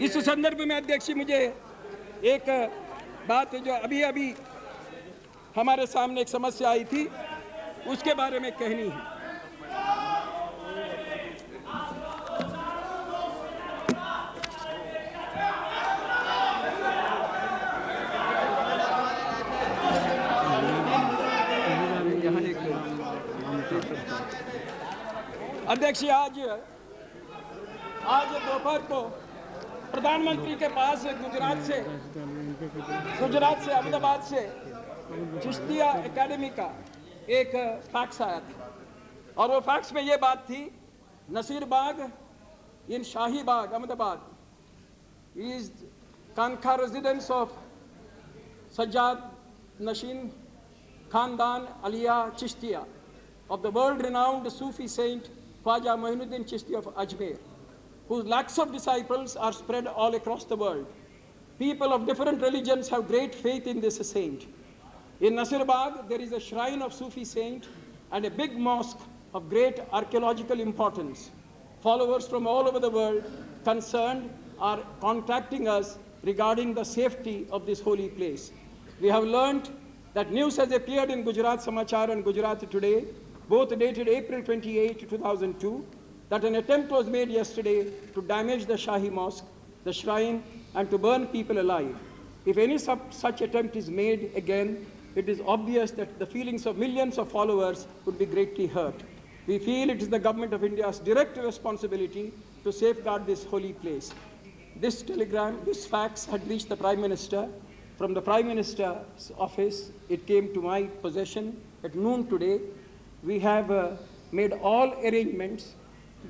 इस संदर्भ में अध्यक्ष मुझे एक बात जो अभी हमारे सामने एक समस्या आई थी, उसके बारे में कहनी है। अध्यक्ष, आज दोपहर को प्रधानमंत्री के पास गुजरात से अहमदाबाद से चिश्तिया एकेडमी का एक फैक्स आया था, और वो फैक्स में ये बात थी, नसीर बाग इन शाही बाग अहमदाबाद इज कानखा रेजिडेंस ऑफ सज्जाद नशीन खानदान Aliya Chishtiya of the world-renowned Sufi saint Khwaja Moinuddin Chishti of Ajmer, whose lakhs of disciples are spread all across the world. People of different religions have great faith in this saint. In Nasirabad, there is a shrine of Sufi saint and a big mosque of great archaeological importance. Followers from all over the world concerned are contacting us regarding the safety of this holy place. We have learned that news has appeared in Gujarat Samachar and Gujarat Today, both dated April 28, 2002, that an attempt was made yesterday to damage the Shahi Mosque, the shrine, and to burn people alive. If any such attempt is made again, it is obvious that the feelings of millions of followers would be greatly hurt. We feel it is the Government of India's direct responsibility to safeguard this holy place. This telegram, this fax had reached the Prime Minister. From the Prime Minister's office, it came to my possession at noon today. We have made all arrangements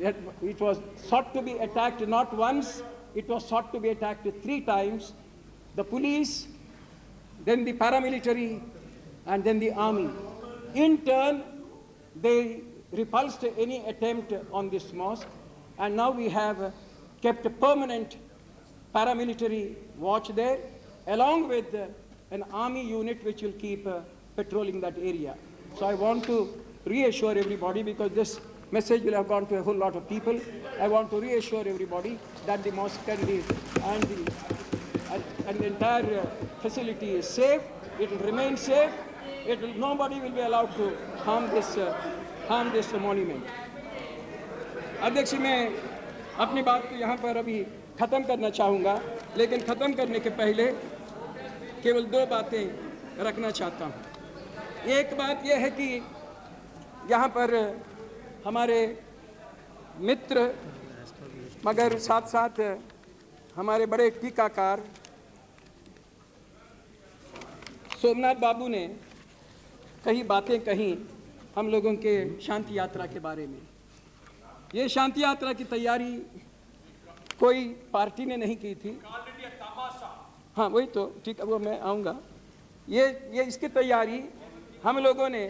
that it was sought to be attacked not once, it was sought to be attacked 3 times. The police, then the paramilitary, and then the army. In turn, they repulsed any attempt on this mosque, and now we have kept a permanent paramilitary watch there, along with an army unit which will keep patrolling that area. So I want to reassure everybody, because this message will have gone to a whole lot of people. I want to reassure everybody that the mosque and the entire facility is safe. It will remain safe. Nobody will be allowed to harm this monument. अध्यक्ष, मैं अपनी बात को यहाँ पर अभी ख़त्म करना चाहूँगा, लेकिन ख़त्म करने के पहले केवल 2 बातें रखना चाहता हूँ। एक बात यह है कि यहाँ पर हमारे मित्र, मगर साथ साथ हमारे बड़े टीकाकार सोमनाथ बाबू ने कई बातें कही हम लोगों के शांति यात्रा के बारे में। ये शांति यात्रा की तैयारी कोई पार्टी ने नहीं की थी। हाँ, वही तो ठीक है, वो मैं आऊँगा। ये इसकी तैयारी हम लोगों ने,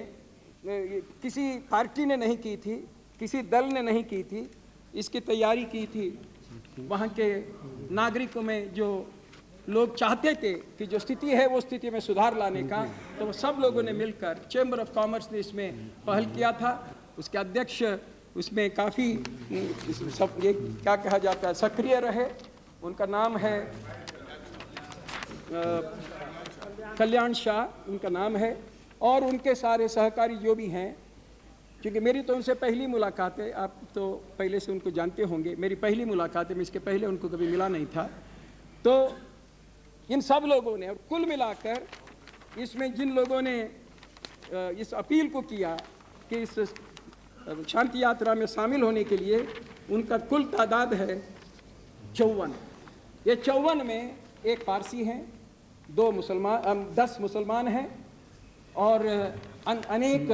किसी पार्टी ने नहीं की थी, किसी दल ने नहीं की थी। इसकी तैयारी की थी वहाँ के नागरिकों में, जो लोग चाहते थे कि जो स्थिति है वो स्थिति में सुधार लाने का, तो वो सब लोगों ने मिलकर, चैम्बर ऑफ कॉमर्स ने इसमें पहल किया था। उसके अध्यक्ष उसमें काफ़ी ये क्या कहा जाता है, सक्रिय रहे। उनका नाम है कल्याण शाह, उनका नाम है, और उनके सारे सहकारी जो भी हैं। क्योंकि मेरी तो उनसे पहली मुलाकात है, आप तो पहले से उनको जानते होंगे, मेरी पहली मुलाकात है, मैं इसके पहले उनको कभी मिला नहीं था। तो इन सब लोगों ने, और कुल मिलाकर इसमें जिन लोगों ने इस अपील को किया कि इस शांति यात्रा में शामिल होने के लिए, उनका कुल तादाद है 54। ये 54 में एक पारसी हैं, 10 मुसलमान हैं, और अनेक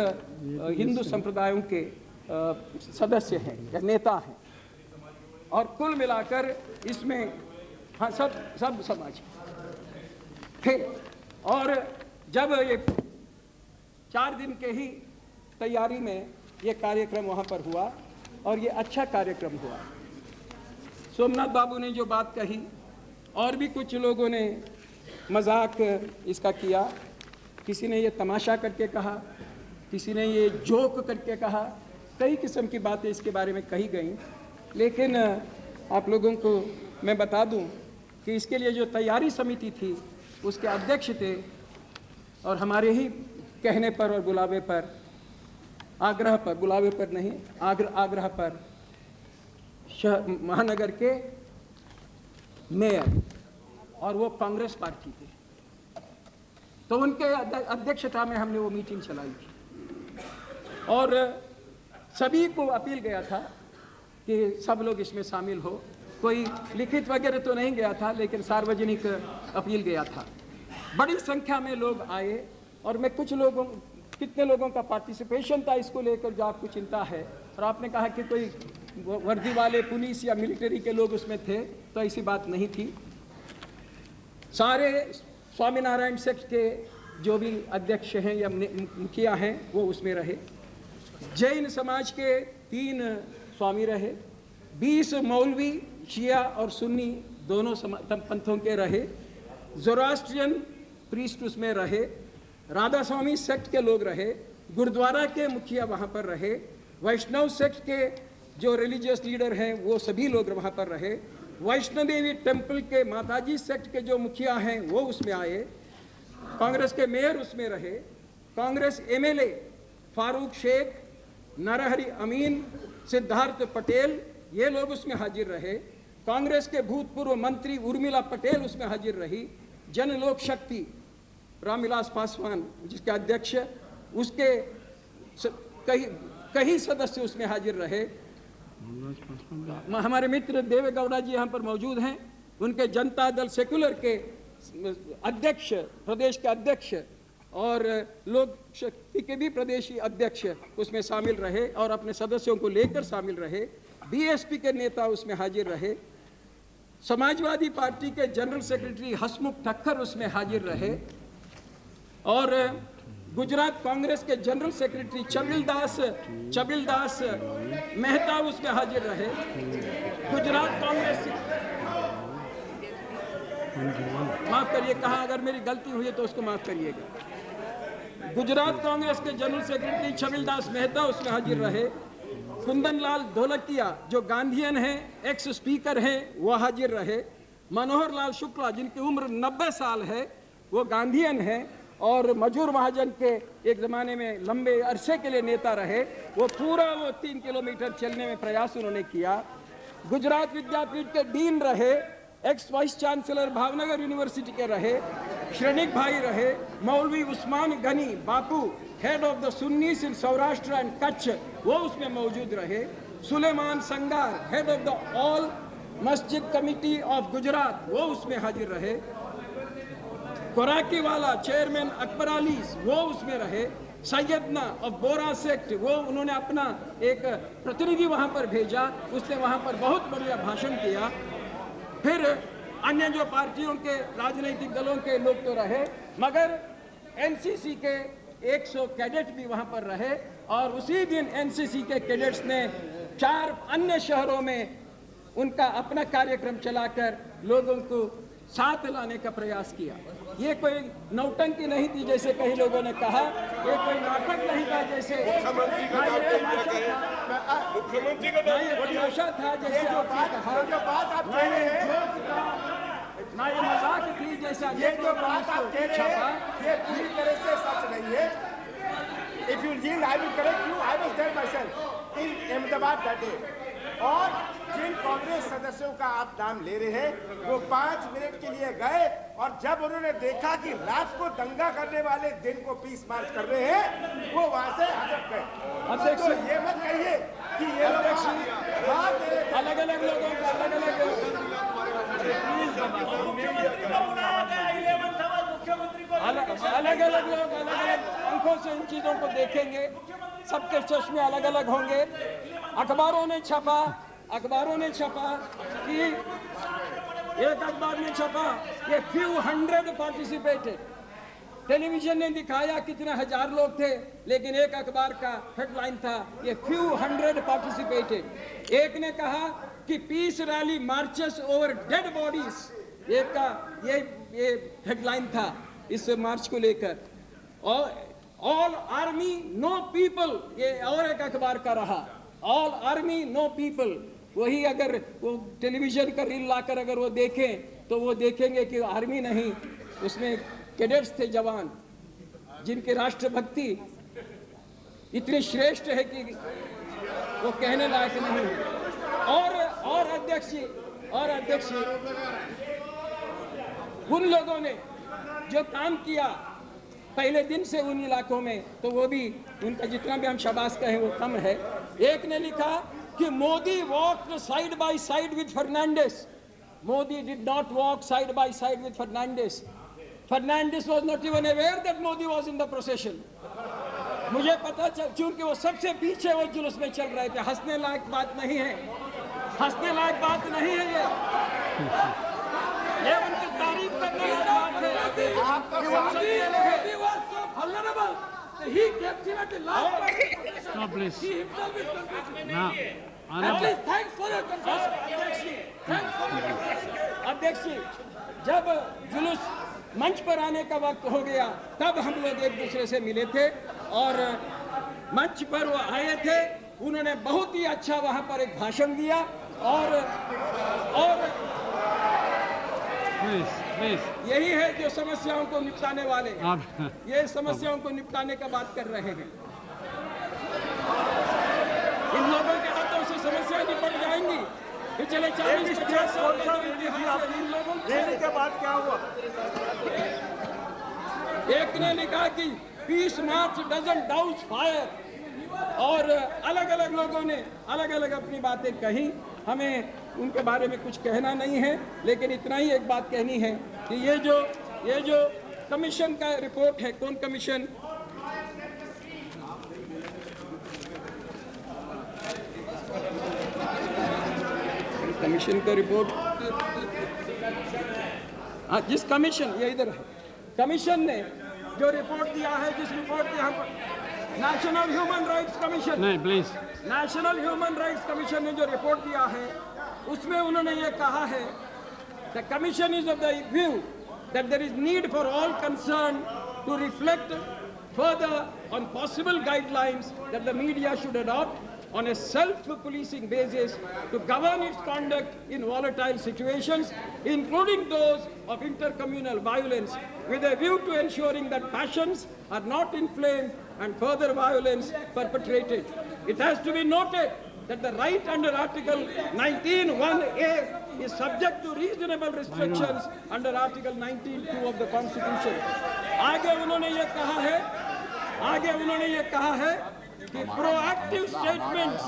हिंदू संप्रदायों के सदस्य हैं या नेता हैं, और कुल मिलाकर इसमें हाँ सब समाज थे। और जब ये 4 दिन के ही तैयारी में ये कार्यक्रम वहाँ पर हुआ, और ये अच्छा कार्यक्रम हुआ। सोमनाथ बाबू ने जो बात कही, और भी कुछ लोगों ने मजाक इसका किया, किसी ने ये तमाशा करके कहा, किसी ने ये जोक करके कहा, कई किस्म की बातें इसके बारे में कही गई। लेकिन आप लोगों को मैं बता दूं कि इसके लिए जो तैयारी समिति थी, उसके अध्यक्ष थे, और हमारे ही कहने पर और बुलावे पर, आग्रह पर, बुलावे पर नहीं, आग्रह पर महानगर के मेयर, और वो कांग्रेस पार्टी थे, तो उनके अध्यक्षता में हमने वो मीटिंग चलाई थी। और सभी को अपील गया था कि सब लोग इसमें शामिल हो। कोई लिखित वगैरह तो नहीं गया था, लेकिन सार्वजनिक अपील गया था। बड़ी संख्या में लोग आए, और मैं कितने लोगों का पार्टिसिपेशन था इसको लेकर जो आपको चिंता है। और आपने कहा कि कोई वर्दी वाले पुलिस या मिलिट्री के लोग उसमें थे, तो ऐसी बात नहीं थी। सारे स्वामीनारायण सेक्ट के जो भी अध्यक्ष हैं या मुखिया हैं वो उसमें रहे। जैन समाज के 3 स्वामी रहे, 20 मौलवी शिया और सुन्नी दोनों पंथों के रहे, ज़ोरास्ट्रियन प्रीस्ट उसमें रहे, राधा स्वामी सेक्ट के लोग रहे, गुरुद्वारा के मुखिया वहाँ पर रहे, वैष्णव सेक्ट के जो रिलीजियस लीडर हैं वो सभी लोग वहाँ पर रहे, वैष्णो देवी टेम्पल के माताजी सेक्ट के जो मुखिया हैं वो उसमें आए, कांग्रेस के मेयर उसमें रहे, कांग्रेस एमएलए फारूक शेख, नरहरि अमीन, सिद्धार्थ पटेल, ये लोग उसमें हाजिर रहे, कांग्रेस के भूतपूर्व मंत्री उर्मिला पटेल उसमें हाजिर रही, जन लोक शक्ति रामविलास पासवान जिसके अध्यक्ष, उसके कई सदस्य उसमें हाजिर रहे। हमारे मित्र देवेगौड़ा जी यहाँ पर मौजूद हैं, उनके जनता दल सेक्युलर के अध्यक्ष, प्रदेश के अध्यक्ष और लोक शक्ति के भी प्रदेशी अध्यक्ष उसमें शामिल रहे और अपने सदस्यों को लेकर शामिल रहे। बीएसपी के नेता उसमें हाजिर रहे। समाजवादी पार्टी के जनरल सेक्रेटरी हसमुख ठक्कर उसमें हाजिर रहे और गुजरात कांग्रेस के जनरल सेक्रेटरी चबिलदास मेहता उसमें हाजिर रहे। गुजरात कांग्रेस, माफ करिए, कहा अगर मेरी गलती हुई है तो उसको माफ करिएगा। गुजरात कांग्रेस के जनरल सेक्रेटरी चबिलदास मेहता उसमें हाजिर रहे। कुंदन लाल धोलकिया जो गांधीयन हैं, एक्स स्पीकर हैं, वो हाजिर रहे। मनोहर लाल शुक्ला जिनकी उम्र 90 साल है, वो गांधीयन हैं और मजूर महाजन के एक ज़माने में लंबे अरसे के लिए नेता रहे। वो 3 किलोमीटर चलने में प्रयास उन्होंने किया। गुजरात विद्यापीठ के डीन रहे, ex vice chancellor Bhavnagar university के रहे, श्रेणिक भाई रहे। मौलवी Usman Gani Bapu, head of the Sunnis in Saurashtra and Kutch, वो उसमें मौजूद रहे। Suleman Sangar, head of the all masjid committee of Gujarat, वो उसमें हाजिर रहे। कोराकीवाला चेयरमैन अकबर अली, वो उसमें रहे। सैयदना ऑफ बोरा सेक्ट, वो उन्होंने अपना एक प्रतिनिधि वहाँ पर भेजा, उसने वहाँ पर बहुत बढ़िया भाषण किया। फिर अन्य जो पार्टियों के राजनीतिक दलों के लोग तो रहे, मगर एनसीसी के 100 कैडेट भी वहाँ पर रहे और उसी दिन एनसीसी के कैडेट्स ने 4 अन्य शहरों में उनका अपना कार्यक्रम चलाकर लोगों को साथ लाने का प्रयास किया। ये कोई नौटंकी नहीं थी जैसे कई लोगों ने कहा, ये कोई नाटक नहीं था जैसे मुख्यमंत्री का तमाशा था जैसे आपने कहा, ना ये मजाक थी जैसा ये जो बात आप कह रहे हैं ये पूरी तरह से सच नहीं है। If you yield, I will correct you. I was there myself in Ahmedabad that day. और जिन कांग्रेस सदस्यों का आप नाम ले रहे हैं वो 5 मिनट के लिए गए और जब उन्होंने देखा कि रात को दंगा करने वाले दिन को पीस मार्च कर रहे हैं, वो वहां से हटक गए। अध्यक्ष, तो ये मत कहिए कि ये अलग अलग लोगों को अलग अलग लोग अलग अलग आंखों से इन चीजों को देखेंगे, सबके चश्मे अलग अलग होंगे। अखबारों ने छपा कि एक अखबार ने छपा कि few hundred participated। टेलीविजन ने दिखाया कितने हजार लोग थे, लेकिन एक अखबार का हेडलाइन था ये few hundred participated। एक ने कहा कि peace rally marches over dead bodies, एक का ये हेडलाइन था इस मार्च को लेकर। और ऑल आर्मी नो पीपल, ये और एक अखबार का रहा, ऑल आर्मी नो पीपल। वही अगर वो टेलीविजन का रील लाकर अगर वो देखें तो वो देखेंगे कि आर्मी नहीं, उसमें कैडेट्स थे, जवान, जिनकी राष्ट्रभक्ति इतनी श्रेष्ठ है कि वो कहने लायक नहीं है। और अध्यक्ष उन लोगों ने जो काम किया पहले दिन से उन इलाकों में, तो वो भी उनका जितना भी हम शाबाश कहें वो कम है। एक ने लिखा कि Modi walked side by side with Fernandes. Modi did not walk side by side with Fernandes. Fernandes was not even aware that Modi was in the procession. मुझे पता चल, चूंकि वो सबसे पीछे वो जुलूस में चल रहे थे। हंसने लायक बात नहीं है, हंसने लायक बात नहीं है ये उनकी तारीफ करने की बात है। He kept him at the last moment. Stop, please. He himself is confessing. Now, At least thanks for your confession. Thanks for your confession. अध्यक्ष जी, जब जुलूस मंच पर आने का वक्त हो गया तब हम लोग एक दूसरे से मिले थे और मंच पर वो आए थे। उन्होंने बहुत ही अच्छा वहाँ पर एक भाषण दिया और please. यही है जो समस्याओं को निपटाने वाले, ये समस्याओं को निपटाने का बात कर रहे हैं। इन लोगों के हाथों से समस्या निपट जाएंगी। पिछले 40-50 साल इन लोगों के बाद क्या हुआ? एक ने लिखा कि peace march doesn't douse fire, और अलग अलग लोगों ने अलग अलग अपनी बातें कही। हमें उनके बारे में कुछ कहना नहीं है, लेकिन इतना ही एक बात कहनी है कि ये जो कमीशन का रिपोर्ट है, कौन कमीशन? कमीशन का रिपोर्ट, हाँ, जिस कमीशन, ये इधर है, कमीशन ने जो रिपोर्ट दिया है, जिस रिपोर्ट के हम नेशनल ह्यूमन राइट्स कमीशन, नहीं please, national human rights commission ने जो रिपोर्ट दिया है उसमें उन्होंने ये कहा है, the commission is of the view that there is need for all concern to reflect further on possible guidelines that the media should adopt on a self-policing basis to govern its conduct in volatile situations, including those of intercommunal violence, with a view to ensuring that passions are not inflamed and further violence perpetrated. It has to be noted that the right under Article 19(1)(a) is subject to reasonable restrictions under Article 19(2) of the Constitution. आगे उन्होंने ये कहा है कि proactive statements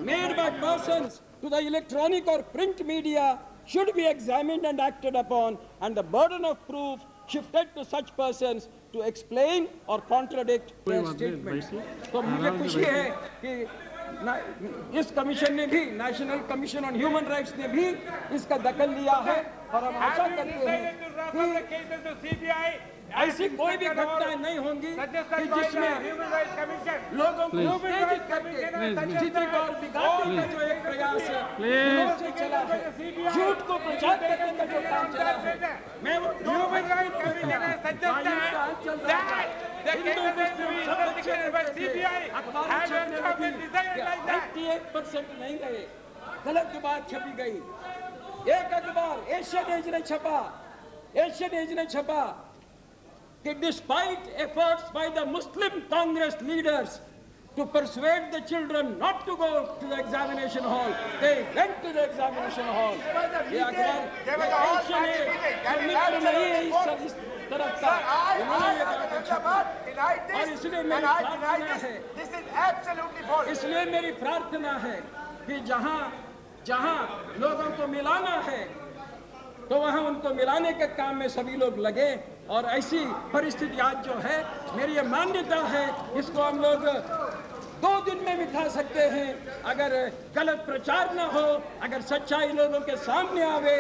made by persons to the electronic or print media should be examined and acted upon, and the burden of proof shifted to such persons to explain or contradict their statements. तो मुझे खुशी है कि इस कमीशन ने भी, national commission on human rights ने भी इसका दखल लिया है और हम आशा करते हैं कि ऐसी कोई भी घटनाएं नहीं होंगी कि जिसमें लोगों को उत्तेजित करके स्थिति को बिगाड़ने का जो एक प्रयास से चला है, झूठ को प्रचार करने का जो काम चला है, मैं वो ह्यूमन राइट्स कमीशन ने सजेस्ट चल रहा है, हिंदू मुस्लिम सब बच्चे अखबार छपने लगी, 88% नहीं गए, गलत बात छपी गई। एक अखबार एशियन एज ने छपा कि despite efforts by the Muslim Congress leaders to persuade the children not to go to the examination hall, they went to the examination hall. ये अखबार एशियन मित्र नहीं है इस तरफ का, उन्होंने ये कहा और इसलिए मेरी प्रार्थना है, इसलिए मेरी प्रार्थना है कि जहां लोगों को मिलाना है तो वहां उनको मिलाने के काम में सभी लोग लगे। और ऐसी परिस्थिति आज जो है, मेरी ये मान्यता है, इसको हम लोग 2 दिन में मिटा सकते हैं अगर गलत प्रचार न हो, अगर सच्चाई लोगों के सामने आवे।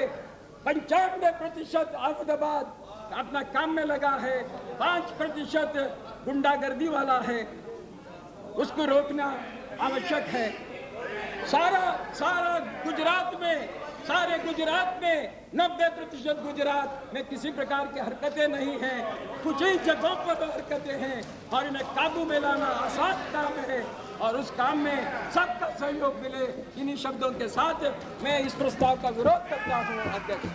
95% अहमदाबाद अपना काम में लगा है, 5% गुंडागर्दी वाला है, उसको रोकना आवश्यक है। सारे गुजरात में 90% गुजरात में किसी प्रकार की हरकतें नहीं हैं, कुछ ही जगहों पर हरकतें हैं और इन्हें काबू में लाना आसान काम है और उस काम में सबका सहयोग मिले। इन्हीं शब्दों के साथ मैं इस प्रस्ताव का विरोध करता हूँ। अध्यक्ष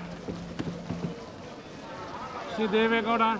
श्री देवेगौड़ा